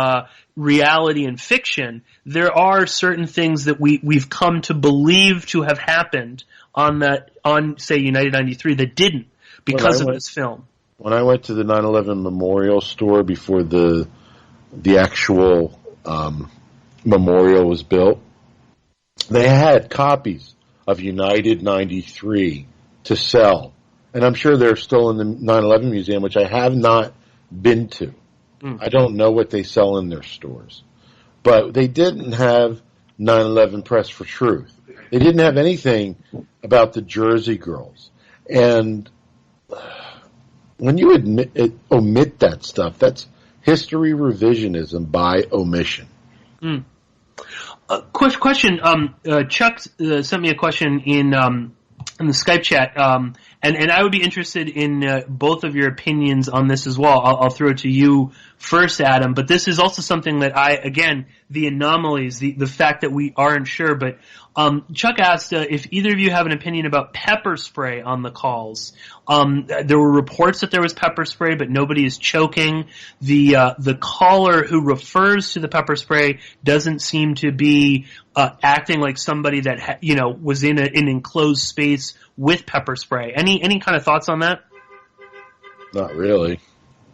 Speaker 2: reality and fiction, there are certain things that we've come to believe to have happened on say United 93 that didn't because of this film.
Speaker 1: When I went to the 9/11 memorial store before the actual memorial was built, they had copies of United 93 to sell. And I'm sure they're still in the 9/11 museum, which I have not been to. I don't know what they sell in their stores. But they didn't have 9/11 Press for Truth. They didn't have anything about the Jersey girls. And when you omit that stuff, that's history revisionism by omission.
Speaker 2: Question. Chuck sent me a question in the Skype chat, and I would be interested in both of your opinions on this as well. I'll throw it to you first, Adam, but this is also something that the anomalies, the fact that we aren't sure, but Chuck asked if either of you have an opinion about pepper spray on the calls. There were reports that there was pepper spray, but nobody is choking. The caller who refers to the pepper spray doesn't seem to be acting like somebody that was in an enclosed space with pepper spray. Any kind of thoughts on that?
Speaker 1: Not really.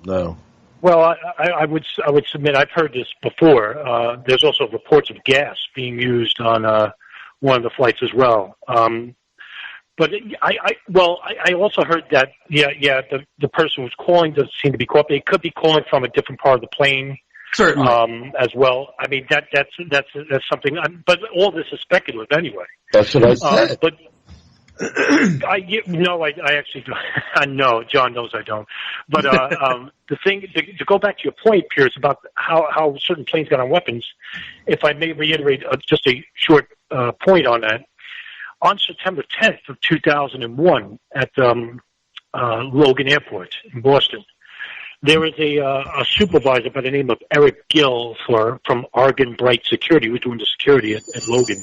Speaker 1: No.
Speaker 7: Well, I would submit I've heard this before. There's also reports of gas being used on one of the flights as well. But I also heard that the person who's calling doesn't seem to be caught. They could be calling from a different part of the plane.
Speaker 2: Certainly.
Speaker 7: As well. I mean that's something. But all this is speculative anyway.
Speaker 1: That's what I said.
Speaker 7: But I actually don't. I know John knows I don't. But the thing to go back to your point, Pierce, about how certain planes got on weapons. If I may reiterate just a short point on that. On September 10th of 2001 at Logan Airport in Boston, there was a supervisor by the name of Eric Gill from Argon Bright Security, who was doing the security at Logan.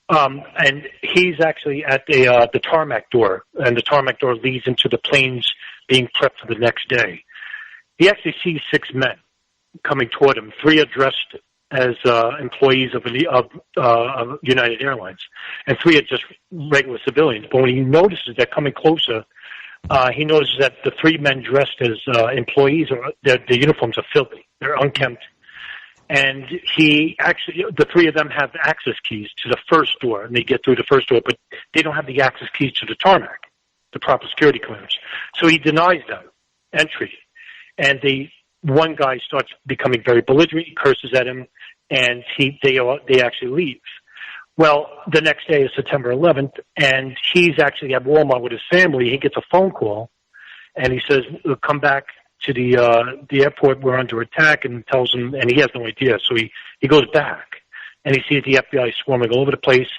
Speaker 7: And he's actually at the tarmac door, and the tarmac door leads into the planes being prepped for the next day. He actually sees 6 men coming toward him. 3 are dressed as employees of United Airlines, and 3 are just regular civilians. But when he notices they're coming closer, he notices that the 3 men dressed as employees, their uniforms are filthy. They're unkempt. And the 3 of them have access keys to the first door, and they get through the first door, but they don't have the access keys to the tarmac, the proper security clearance. So he denies them entry. And one guy starts becoming very belligerent, he curses at him, and they actually leave. Well, the next day is September 11th, and he's actually at Walmart with his family. He gets a phone call, and he says, come back to the airport, we're under attack, and tells him, and he has no idea. So he goes back, and he sees the FBI swarming all over the place.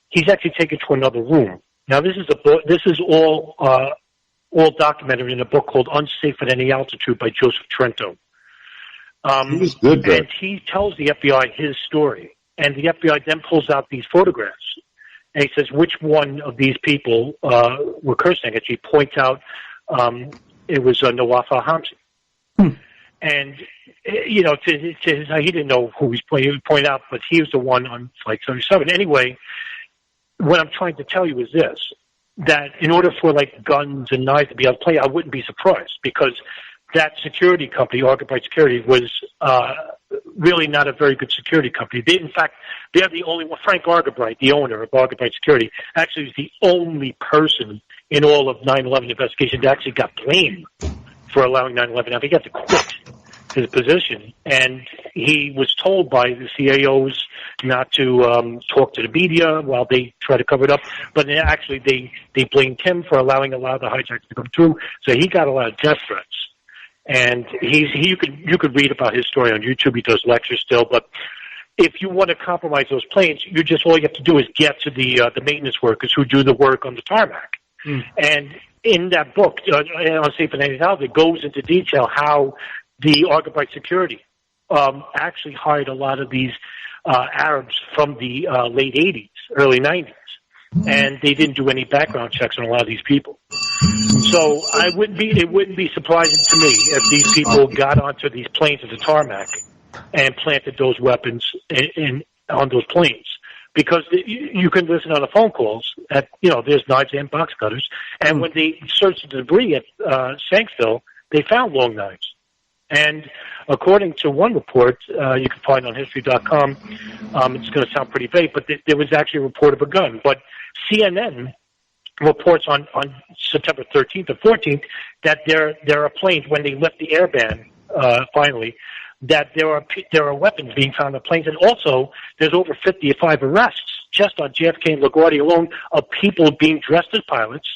Speaker 7: He's actually taken to another room. Now, this is all documented in a book called Unsafe at Any Altitude by Joseph Trento.
Speaker 1: He was good,
Speaker 7: and he tells the FBI his story, and the FBI then pulls out these photographs, and he says which one of these people were cursing. And he points out it was Nawaf al-Hazmi. And, he didn't know who he was pointing out, but he was the one on Flight 77. Anyway, what I'm trying to tell you is this, that in order for, guns and knives to be able to play, I wouldn't be surprised, because that security company, Argon Bright Security, was really not a very good security company. They're the only one. Frank Argabright, the owner of Argon Bright Security, actually was the only person in all of 9/11 investigation that actually got blamed for allowing 9/11. Now, he got to quit his position, and he was told by the CAOs not to talk to the media while they try to cover it up. But actually, they blamed him for allowing a lot of the hijacks to come through. So he got a lot of death threats. And you could read about his story on YouTube. He does lectures still, but if you want to compromise those planes, all you have to do is get to the maintenance workers who do the work on the tarmac. And in that book, on Safe and Anyhow, it goes into detail how the Argobite security actually hired a lot of these Arabs from the late 80s, early 90s, and they didn't do any background checks on a lot of these people. So it wouldn't be surprising to me if these people got onto these planes at the tarmac and planted those weapons on those planes. Because you can listen on the phone calls there's knives and box cutters, and when they searched the debris at Shanksville, they found long knives. And according to one report, you can find on history.com, it's going to sound pretty vague, but there was actually a report of a gun. But CNN reports on September 13th or 14th that there are planes, when they lift the air ban, finally, that there are weapons being found on planes. And also, there's over 55 arrests just on JFK and LaGuardia alone of people being dressed as pilots,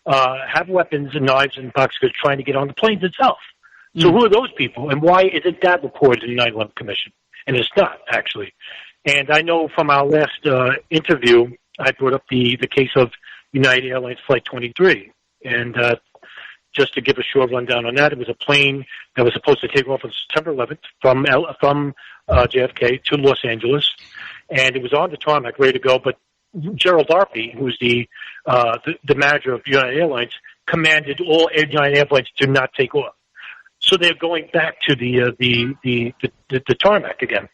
Speaker 7: have weapons and knives and box cutters trying to get on the planes itself. So who are those people, and why isn't that reported in the 9/11 Commission? And it's not, actually. And I know from our last interview, I brought up the case of United Airlines Flight 23. And just to give a short rundown on that, it was a plane that was supposed to take off on September 11th from JFK to Los Angeles. And it was on the tarmac, ready to go, but Gerald Arpey, who's the manager of United Airlines, commanded all United Airlines to not take off. So they're going back to the tarmac again,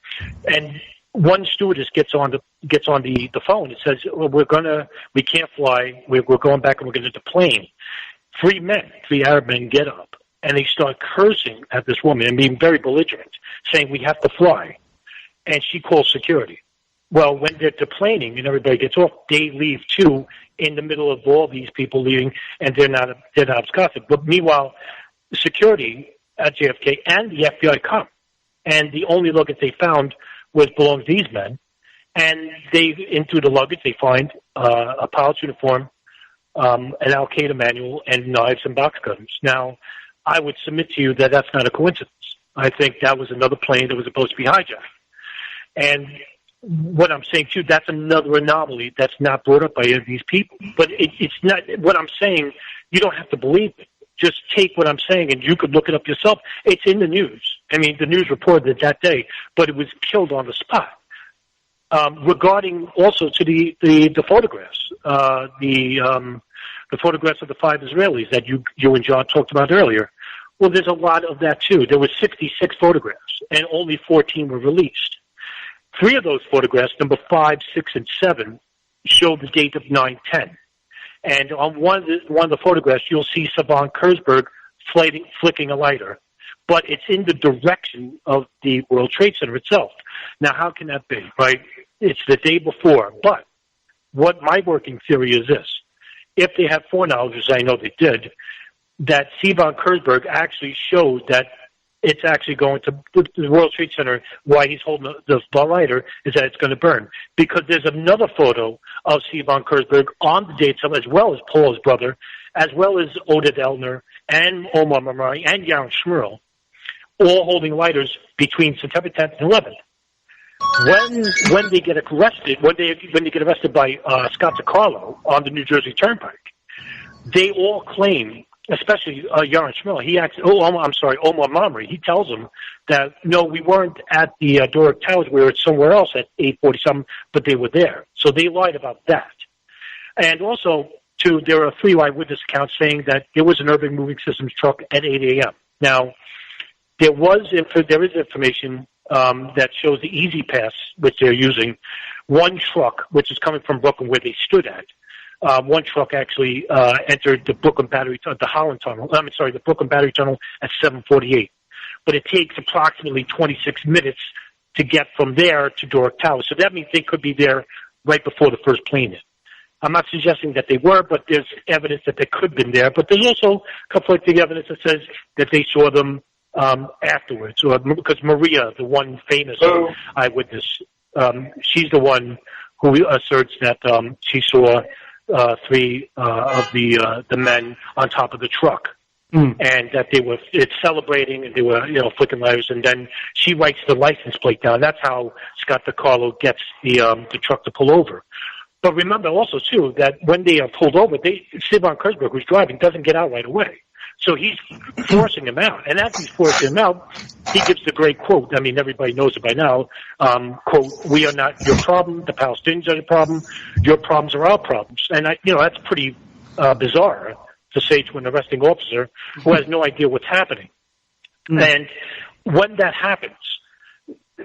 Speaker 7: and one stewardess gets on the phone and says, "Well, we can't fly. We're going back and we're going to deplane." Three Arab men get up and they start cursing at this woman and being very belligerent, saying, "We have to fly," and she calls security. Well, when they're deplaning and everybody gets off, they leave too in the middle of all these people leaving, and they're not absconded. But meanwhile, security at JFK and the FBI come, and the only luggage they found belonged to these men, and through the luggage they find a pilot's uniform, an Al-Qaeda manual, and knives and box cutters. Now, I would submit to you that that's not a coincidence. I think that was another plane that was supposed to be hijacked. And what I'm saying too, that's another anomaly that's not brought up by any of these people. But it's not what I'm saying. You don't have to believe it. Just take what I'm saying, and you could look it up yourself. It's in the news. I mean, the news reported it that day, but it was killed on the spot. Regarding also to the photographs, the photographs of the 5 Israelis that you and John talked about earlier. Well, there's a lot of that too. There were 66 photographs, and only 14 were released. 3 of those photographs, number 5, 6, and 7, show the date of 9/10. And on one of the photographs, you'll see Savan Kurzberg flicking a lighter. But it's in the direction of the World Trade Center itself. Now, how can that be, right? It's the day before. But what my working theory is this. If they have foreknowledge, as I know they did, that Savan Kurzberg actually showed that it's actually going to the World Trade Center. Why he's holding the lighter is that it's going to burn. Because there's another photo of Savan Kurzberg on the day itself, as well as Paul's brother, as well as Oded Elner and Omar al Bayoumi and Yaron Shmuel, all holding lighters between September 10th and 11th. When they get arrested, when they get arrested by Scott DiCarlo on the New Jersey Turnpike, they all claim, especially Yaron Shmuel, Omar al Bayoumi, he tells them that, no, we weren't at the Doric Towers, we were somewhere else at 8:40-something, but they were there. So they lied about that. And also, there are 3 eyewitness accounts saying that there was an Urban Moving Systems truck at 8 a.m. Now, there is information that shows the Easy Pass, which they're using. One truck, which is coming from Brooklyn, where they stood at, one truck actually entered the Brooklyn Battery, the Brooklyn Battery Tunnel at 7:48. But it takes approximately 26 minutes to get from there to Doric Tower. So that means they could be there right before the first plane hit. I'm not suggesting that they were, but there's evidence that they could have been there. But there's also conflicting evidence that says that they saw them afterwards, or because Maria, the one famous eyewitness, she's the one who asserts that she saw three of the men on top of the truck. And that they were celebrating, and they were, flicking lighters, and then she writes the license plate down. That's how Scott DiCarlo gets the truck to pull over. But remember also, too, that when they are pulled over, Stefan Kurzberg, who's driving, doesn't get out right away. So he's forcing him out. And as he's forcing him out, he gives the great quote. I mean, everybody knows it by now. Quote, "We are not your problem. The Palestinians are the problem. Your problems are our problems." And, that's pretty bizarre to say to an arresting officer who has no idea what's happening. And when that happens,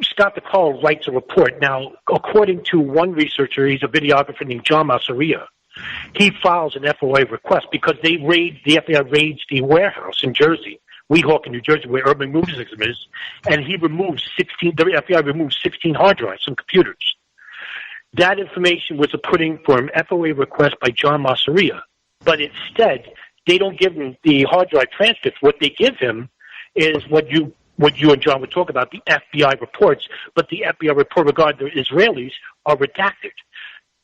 Speaker 7: Scott DiCarlo writes a report. Now, according to one researcher, he's a videographer named John Masseria, he files an FOIA request because the FBI raids the warehouse in Jersey, Weehawken, New Jersey, where Urban Movie System is, and the FBI removes 16 hard drives and computers. That information was putting for an FOIA request by John Masseria. But instead, they don't give him the hard drive transcripts. What they give him is what you and John would talk about, the FBI reports. But the FBI report regarding the Israelis are redacted.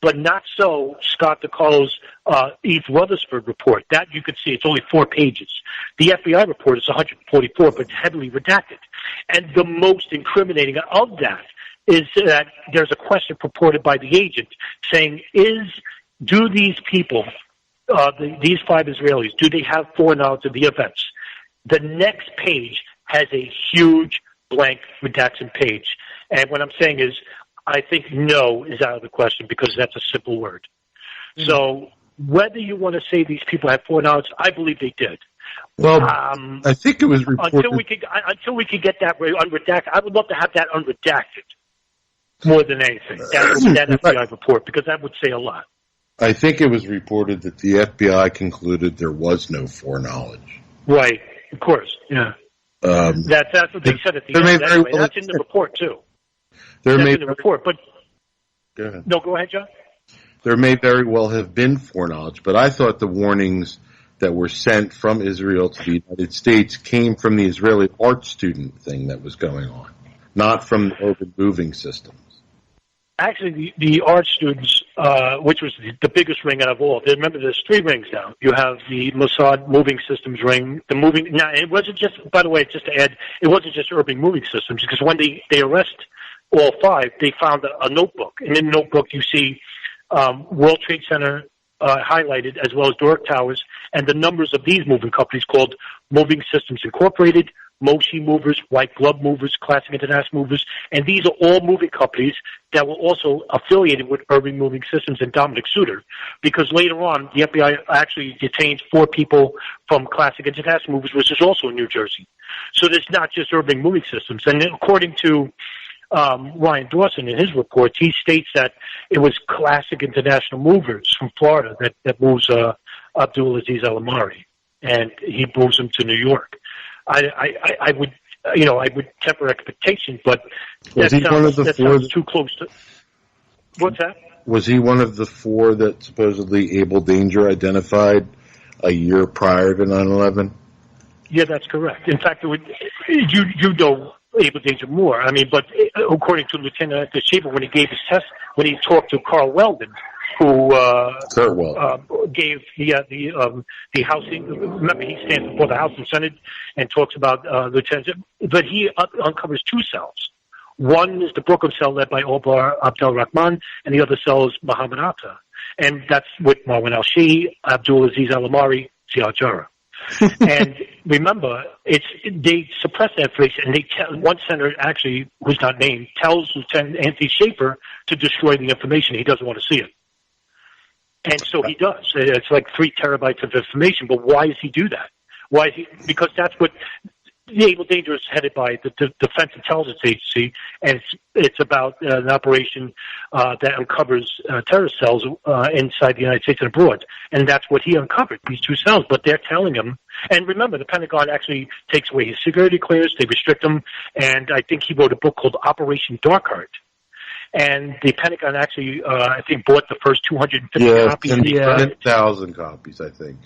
Speaker 7: But not so Scott DiCarlo's Eve Rutherford report. That you could see, it's only 4 pages. The FBI report is 144, but it's heavily redacted. And the most incriminating of that is that there's a question purported by the agent saying, do these people... these 5 Israelis, do they have foreknowledge of the events? The next page has a huge blank redaction page. And what I'm saying is, I think no is out of the question because that's a simple word. So whether you want to say these people have foreknowledge, I believe they did.
Speaker 1: Well, I think it was reported...
Speaker 7: Until we could get that unredacted, I would love to have that unredacted more than anything, that FBI report, because that would say a lot.
Speaker 1: I think it was reported that the FBI concluded there was no foreknowledge.
Speaker 7: Right, of course, yeah. That's what they said at the end. Anyway, that's in the report, too. That's in the report, but...
Speaker 1: Go ahead.
Speaker 7: No, go ahead, John.
Speaker 1: There may very well have been foreknowledge, but I thought the warnings that were sent from Israel to the United States came from the Israeli art student thing that was going on, not from the urban moving systems.
Speaker 7: Actually, the art students, which was the biggest ring out of all, remember there's 3 rings now. You have the Mossad moving systems ring, now it wasn't just, by the way, just to add, it wasn't just urban moving systems, because when they arrest all 5, they found a notebook. And in the notebook you see World Trade Center highlighted, as well as Doric Towers, and the numbers of these moving companies called Moving Systems Incorporated, Moshi Movers, White Glove Movers, Classic International Movers, and these are all moving companies that were also affiliated with Urban Moving Systems and Dominic Suter, because later on the FBI actually detained 4 people from Classic International Movers, which is also in New Jersey. So there's not just Urban Moving Systems. And according to Ryan Dawson in his report, he states that it was Classic International Movers from Florida that moves Abdulaziz al-Thumairy, and he moves him to New York. I would temper expectations, but that sounds too close to... What's that?
Speaker 1: Was he one of the 4 that supposedly Abel Danger identified a year prior to 9/11?
Speaker 7: Yeah, that's correct. In fact, you know Abel Danger more. I mean, but according to Lieutenant Shaver, when he gave his test, when he talked to Carl Weldon, who gave the housing. Remember, he stands before the House and Senate and talks about Lieutenant. But he uncovers 2 cells. One is the Brooklyn cell led by Omar Abdel Rahman, and the other cell is Muhammad Atta, and that's with Marwan al-Shii, Abdulaziz al-Thumairy, Ziad Jarrah. And remember, they suppress that information, and they tell one senator, actually, who's not named, tells Lieutenant Anthony Schaefer to destroy the information. He doesn't want to see it. And so he does. It's like 3 terabytes of information, but why does he do that? Because that's what the Able Danger is headed by the Defense Intelligence Agency, and it's about an operation that uncovers terrorist cells inside the United States and abroad. And that's what he uncovered, these 2 cells. But they're telling him, and remember, the Pentagon actually takes away his security clearance, they restrict him, and I think he wrote a book called Operation Dark Heart. And the Pentagon actually, I think, bought the first 250 copies.
Speaker 1: 10,000 copies, I think.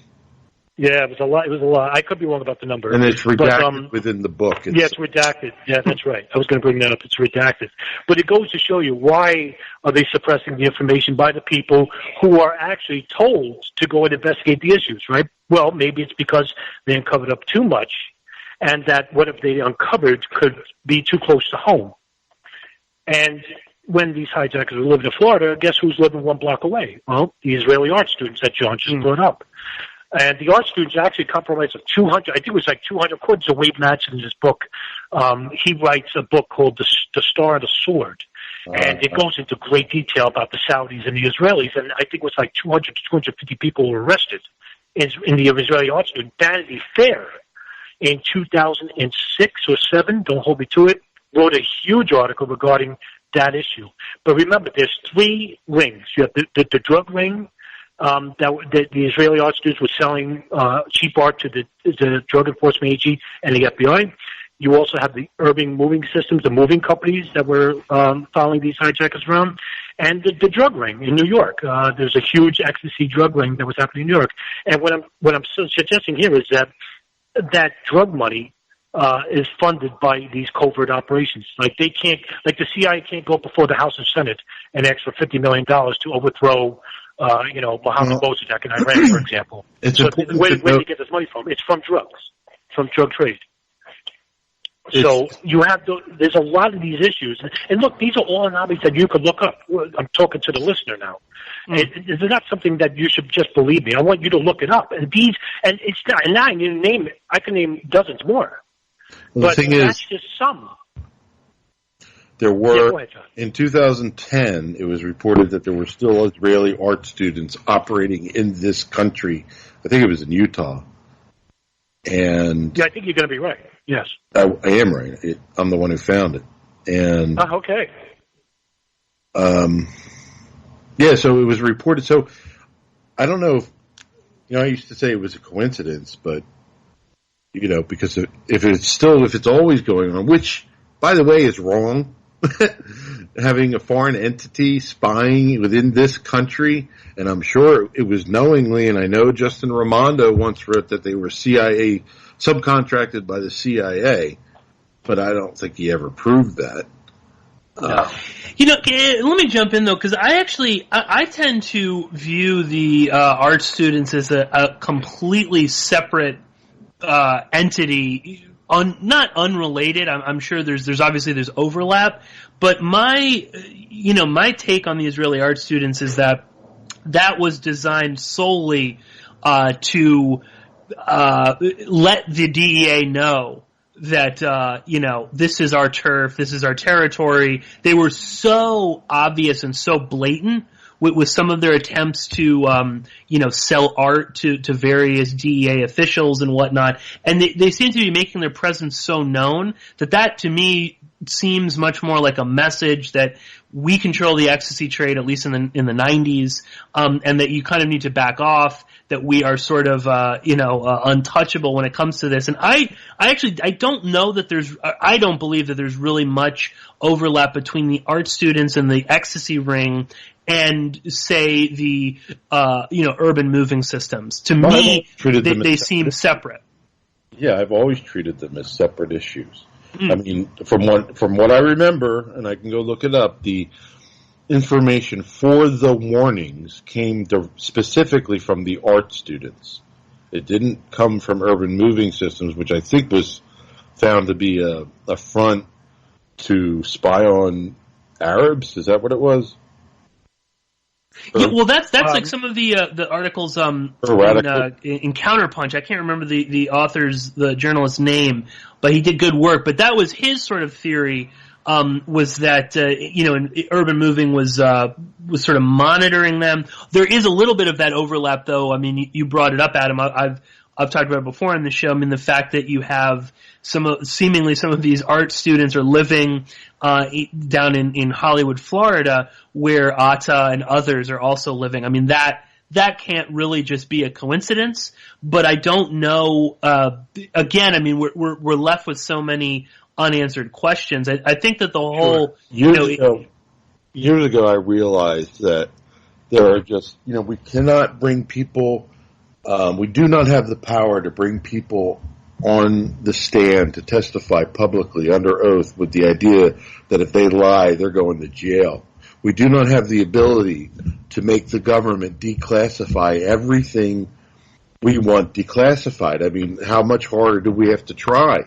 Speaker 7: Yeah, it was a lot. It was a lot. I could be wrong about the number.
Speaker 1: And it's redacted within the book.
Speaker 7: Yeah, it's redacted. Yeah, that's right. I was going to bring that up. It's redacted. But it goes to show you, why are they suppressing the information by the people who are actually told to go and investigate the issues, right? Well, maybe it's because they uncovered up too much, and that what if they uncovered could be too close to home. And when these hijackers were living in Florida, guess who's living one block away? Well, the Israeli art students that John just brought up. And the art students actually comprised of 200, I think it was like 200, according to Wade Madsen in his book. He writes a book called The Star and the Sword. And it goes into great detail about the Saudis and the Israelis. And I think it was like 200 to 250 people were arrested in the Israeli art student. Vanity Fair in 2006 or 7, don't hold me to it, wrote a huge article regarding that issue. But remember, there's 3 rings. You have the drug ring, that the Israeli art students were selling cheap art to the Drug Enforcement Agency and the FBI. You also have the urban moving systems, the moving companies that were following these hijackers around, and the drug ring in New York. There's a huge ecstasy drug ring that was happening in New York. And what I'm suggesting here is that drug money is funded by these covert operations. Like the CIA can't go before the House and Senate and ask for $50 million to overthrow Mohammed Mossadegh in Iran, for example. Where do they get this money from? It's from drugs, from drug trade. So you have there's a lot of these issues, and look, these are all anomalies that you could look up. I'm talking to the listener now. It's not something that you should just believe me. I want you to look it up. And it's not. And now I can name it. I can name dozens more.
Speaker 1: Well,
Speaker 7: but that's just some.
Speaker 1: There were, in 2010, it was reported that there were still Israeli art students operating in this country. I think it was in Utah. And
Speaker 7: yeah, I think you're going to be right. Yes.
Speaker 1: I am right. I'm the one who found it. And
Speaker 7: okay.
Speaker 1: Yeah, so it was reported. So I don't know if, I used to say it was a coincidence, but, because if it's always going on, which, by the way, is wrong. Having a foreign entity spying within this country, and I'm sure it was knowingly, and I know Justin Raimondo once wrote that they were CIA, subcontracted by the CIA, but I don't think he ever proved that.
Speaker 2: Let me jump in, though, because I tend to view the art students as a completely separate entity. Not unrelated. I'm sure there's obviously overlap, but my take on the Israeli art students is that was designed solely to let the DEA know that this is our turf, this is our territory. They were so obvious and so blatant with some of their attempts to, sell art to various DEA officials and whatnot. And they seem to be making their presence so known that to me seems much more like a message that we control the ecstasy trade, at least in the 90s, and that you kind of need to back off, that we are sort of, untouchable when it comes to this. And I don't know that I don't believe that there's really much overlap between the art students and the ecstasy ring and, say, the urban moving systems. To me, they seem separate.
Speaker 1: Yeah, I've always treated them as separate issues. I mean, from what I remember, and I can go look it up, the information for the warnings came specifically from the art students. It didn't come from urban moving systems, which I think was found to be a front to spy on Arabs. Is that what it was?
Speaker 2: Yeah, well, that's like some of the articles in Counterpunch. I can't remember the journalist's name, but he did good work. But that was his sort of theory, was that urban moving was sort of monitoring them. There is a little bit of that overlap, though. I mean, you brought it up, Adam. I've talked about it before in the show. I mean, the fact that you have seemingly some of these art students are living down in Hollywood, Florida, where Atta and others are also living. I mean, that can't really just be a coincidence. But I don't know. Again, I mean, we're left with so many unanswered questions. I think that the whole
Speaker 1: years ago, I realized that there are just we cannot bring people We do not have the power to bring people on the stand to testify publicly under oath with the idea that if they lie, they're going to jail. We do not have the ability to make the government declassify everything we want declassified. I mean, how much harder do we have to try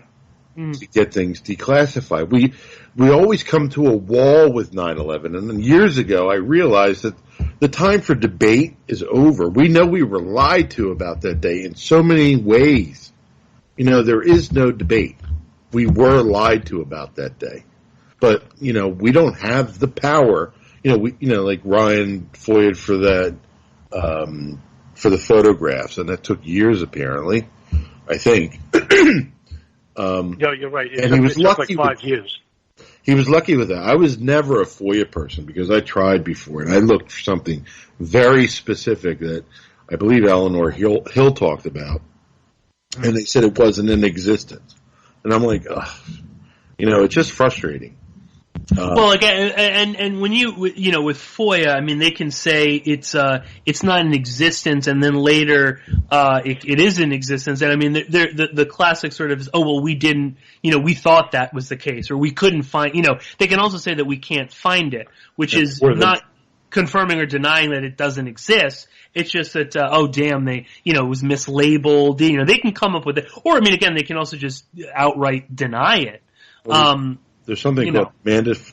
Speaker 1: to get things declassified? We always come to a wall with 9/11, and then years ago I realized that the time for debate is over. We know we were lied to about that day in so many ways. You know, there is no debate. We were lied to about that day. But, you know, we don't have the power. Like Ryan FOIA'd for that, for the photographs, and that took years apparently, I think.
Speaker 7: Yeah, you're right.
Speaker 1: And he was lucky
Speaker 7: like 5 years.
Speaker 1: He was lucky with that. I was never a FOIA person because I tried before, and I looked for something very specific that I believe Eleanor Hill talked about, and they said it wasn't in existence. And I'm like, ugh, it's just frustrating.
Speaker 2: Well, again, and when with FOIA, I mean, they can say it's not in existence, and then later it is in existence. And I mean, the classic sort of is, oh well, we didn't, we thought that was the case, or we couldn't find. They can also say that we can't find it, which is not confirming or denying that it doesn't exist. It's just that oh damn, they it was mislabeled. They can come up with it, or I mean, again, they can also just outright deny it.
Speaker 1: There's something called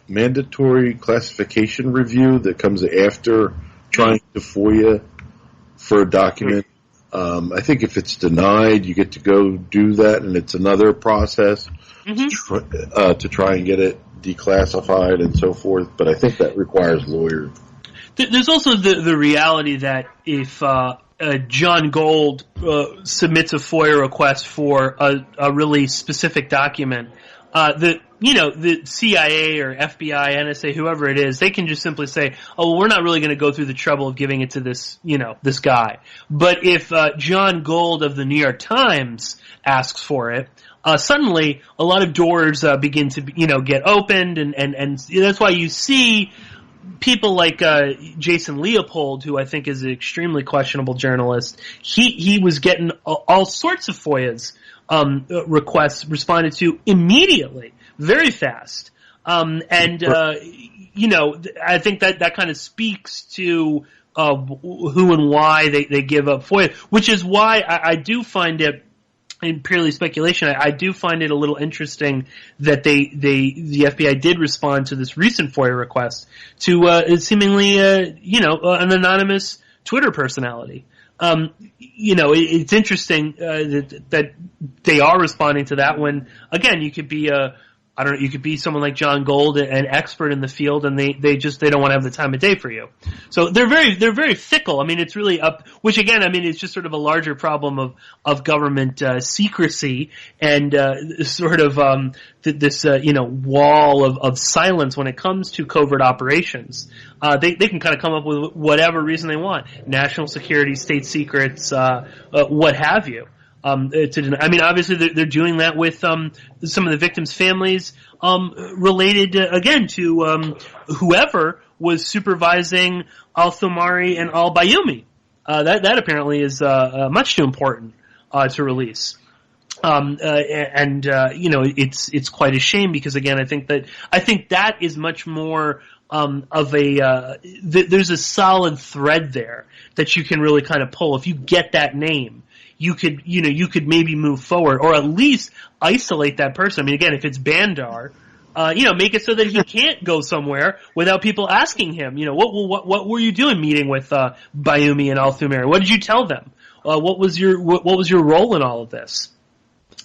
Speaker 1: mandatory classification review that comes after trying to FOIA for a document. I think if it's denied, you get to go do that, and it's another process to try and get it declassified and so forth. But I think that requires lawyers.
Speaker 2: There's also the reality that if Jon Gold submits a FOIA request for a really specific document, the CIA or FBI, NSA, whoever it is, they can just simply say, oh, well, we're not really going to go through the trouble of giving it to this, this guy. But if Jon Gold of the New York Times asks for it, suddenly a lot of doors begin to, get opened, and that's why you see people like Jason Leopold, who I think is an extremely questionable journalist. He was getting all sorts of FOIAs requests responded to immediately, very fast. I think that kind of speaks to who and why they give up FOIA, which is why I do find it, in purely speculation, I do find it a little interesting that the FBI did respond to this recent FOIA request to seemingly an anonymous Twitter personality. It's interesting that they are responding to that when, again, you could be you could be someone like Jon Gold, an expert in the field, and they don't want to have the time of day for you. So they're very fickle. I mean, it's really up, which again, I mean, it's just sort of a larger problem of government secrecy and sort of this wall of silence when it comes to covert operations. They can kind of come up with whatever reason they want: national security, state secrets, what have you. I mean, obviously they're doing that with some of the victims' families, related again to whoever was supervising al-Thumairy and al Bayoumi. That apparently is much too important to release. It's quite a shame because again, I think that is much more of a there's a solid thread there that you can really kind of pull if you get that name. You could maybe move forward, or at least isolate that person. I mean, again, if it's Bandar, make it so that he can't go somewhere without people asking him. What were you doing meeting with Bayoumi and al-Thumairy? What did you tell them? What was your role in all of this?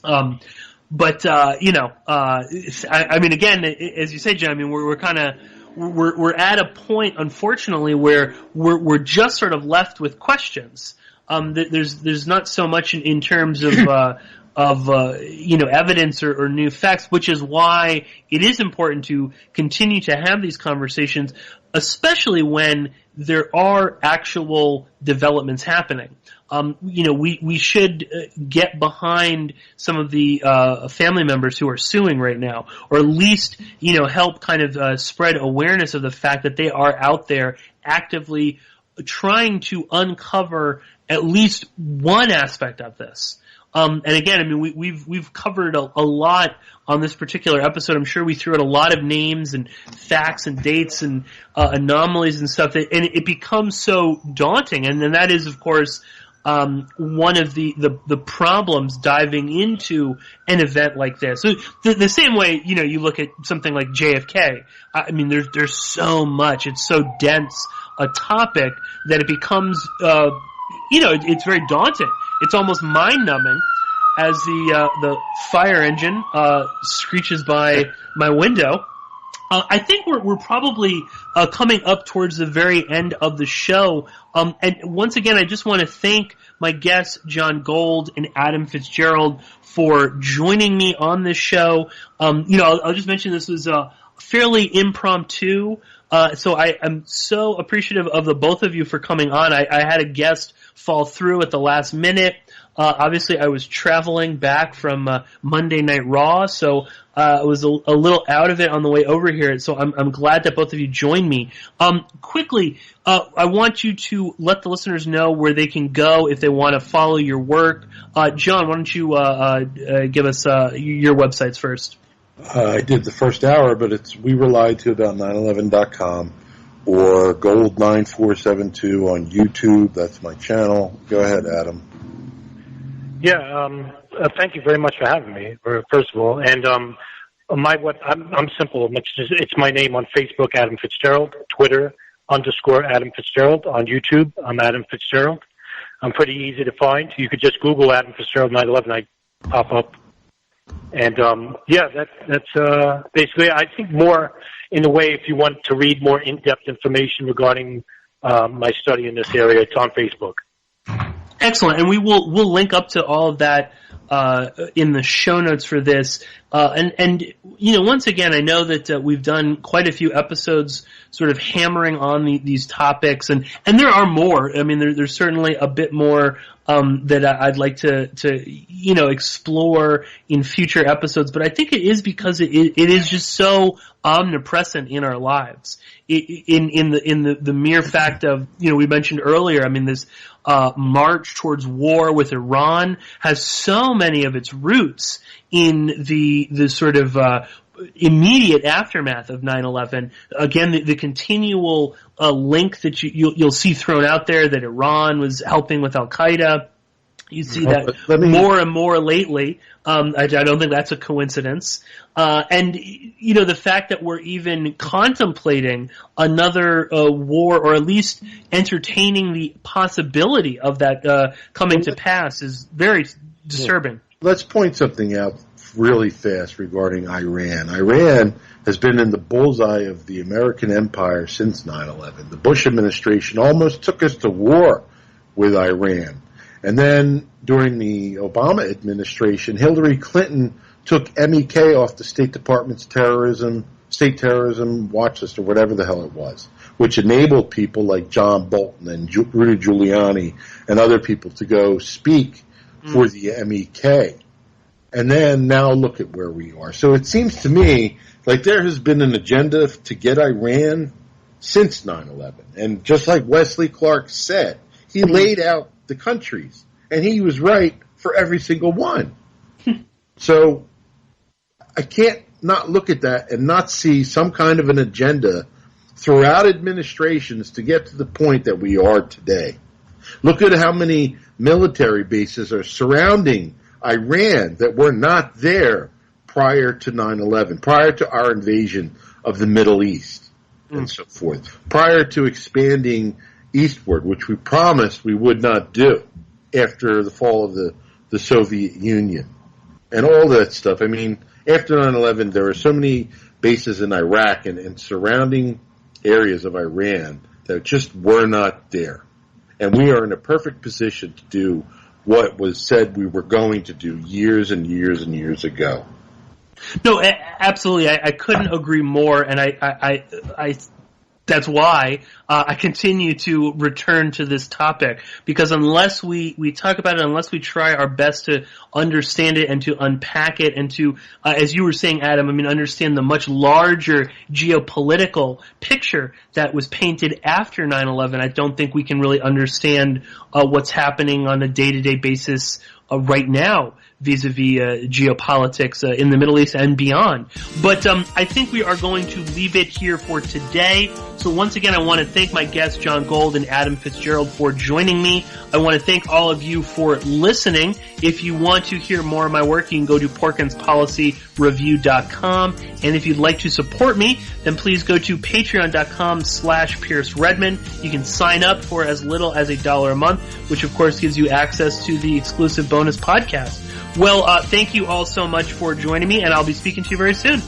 Speaker 2: I mean, again, as you say, John, I mean, we're at a point, unfortunately, where we're just sort of left with questions. There's not so much in terms of evidence or new facts, which is why it is important to continue to have these conversations, especially when there are actual developments happening. We should get behind some of the family members who are suing right now, or at least help kind of spread awareness of the fact that they are out there actively trying to uncover at least one aspect of this. And again, I mean, we've covered a lot on this particular episode. I'm sure we threw out a lot of names and facts and dates and anomalies and stuff, and it becomes so daunting. And then that is, of course, one of the problems diving into an event like this. So the same way, you look at something like JFK. I mean, there's so much. It's so dense a topic that it becomes, it's very daunting. It's almost mind-numbing as the fire engine screeches by my window. I think we're probably coming up towards the very end of the show. And once again, I just want to thank my guests, Jon Gold and Adam Fitzgerald, for joining me on this show. I'll just mention this was fairly impromptu. So I am so appreciative of the both of you for coming on. I had a guest fall through at the last minute. Obviously, I was traveling back from Monday Night Raw, so I was a little out of it on the way over here. So I'm glad that both of you joined me. Quickly, I want you to let the listeners know where they can go if they want to follow your work. Jon, why don't you give us your websites first?
Speaker 1: I did the first hour, but it's We Were Lied To About 9/11.com or Gold9472 on YouTube. That's my channel. Go ahead, Adam.
Speaker 7: Yeah, thank you very much for having me, first of all. And I'm simple. It's my name on Facebook, Adam Fitzgerald, Twitter, _Adam Fitzgerald. On YouTube, I'm Adam Fitzgerald. I'm pretty easy to find. You could just Google Adam Fitzgerald 9/11. I pop up. And, that's basically, I think more in a way, if you want to read more in-depth information regarding my study in this area, it's on Facebook.
Speaker 2: Excellent, and we'll link up to all of that in the show notes for this. And once again, I know that we've done quite a few episodes sort of hammering on these topics, and there are more. I mean, there's certainly a bit more that I'd like to explore in future episodes. But I think it is because it is just so omnipresent in our lives. In the mere fact of, we mentioned earlier, I mean, this march towards war with Iran has so many of its roots in the sort of immediate aftermath of 9/11. Again, the continual link that you'll see thrown out there that Iran was helping with al-Qaeda. You see that more and more lately. I don't think that's a coincidence. And the fact that we're even contemplating another war, or at least entertaining the possibility of that coming to pass, is very disturbing.
Speaker 1: Let's point something out really fast regarding Iran. Iran has been in the bullseye of the American empire since 9/11. The Bush administration almost took us to war with Iran. And then during the Obama administration, Hillary Clinton took MEK off the State Department's state terrorism watch list, or whatever the hell it was, which enabled people like John Bolton and Rudy Giuliani and other people to go speak for the MEK. And then now look at where we are. So it seems to me like there has been an agenda to get Iran since 9/11. And just like Wesley Clark said, he laid out the countries, and he was right for every single one. So I can't not look at that and not see some kind of an agenda throughout administrations to get to the point that we are today. Look at how many military bases are surrounding Iran that were not there prior to 9/11, prior to our invasion of the Middle East and so forth, prior to expanding eastward, which we promised we would not do after the fall of the Soviet Union and all that stuff. I mean, after 9/11, there were so many bases in Iraq and surrounding areas of Iran that just were not there. And we are in a perfect position to do what was said we were going to do years and years and years ago.
Speaker 2: No, absolutely. I couldn't agree more. And I that's why I continue to return to this topic, because unless we talk about it, unless we try our best to understand it and to unpack it and to, as you were saying, Adam, I mean, understand the much larger geopolitical picture that was painted after 9/11, I don't think we can really understand what's happening on a day-to-day basis right now vis-a-vis geopolitics in the Middle East and beyond. But I think we are going to leave it here for today. So once again, I want to thank my guests, Jon Gold and Adam Fitzgerald, for joining me. I want to thank all of you for listening. If you want to hear more of my work, you can go to PorkinsPolicyReview.com. And if you'd like to support me, then please go to Patreon.com/Pierce Redmond. You can sign up for as little as $1 a month, which of course gives you access to the exclusive bonus podcast. Well, thank you all so much for joining me, and I'll be speaking to you very soon.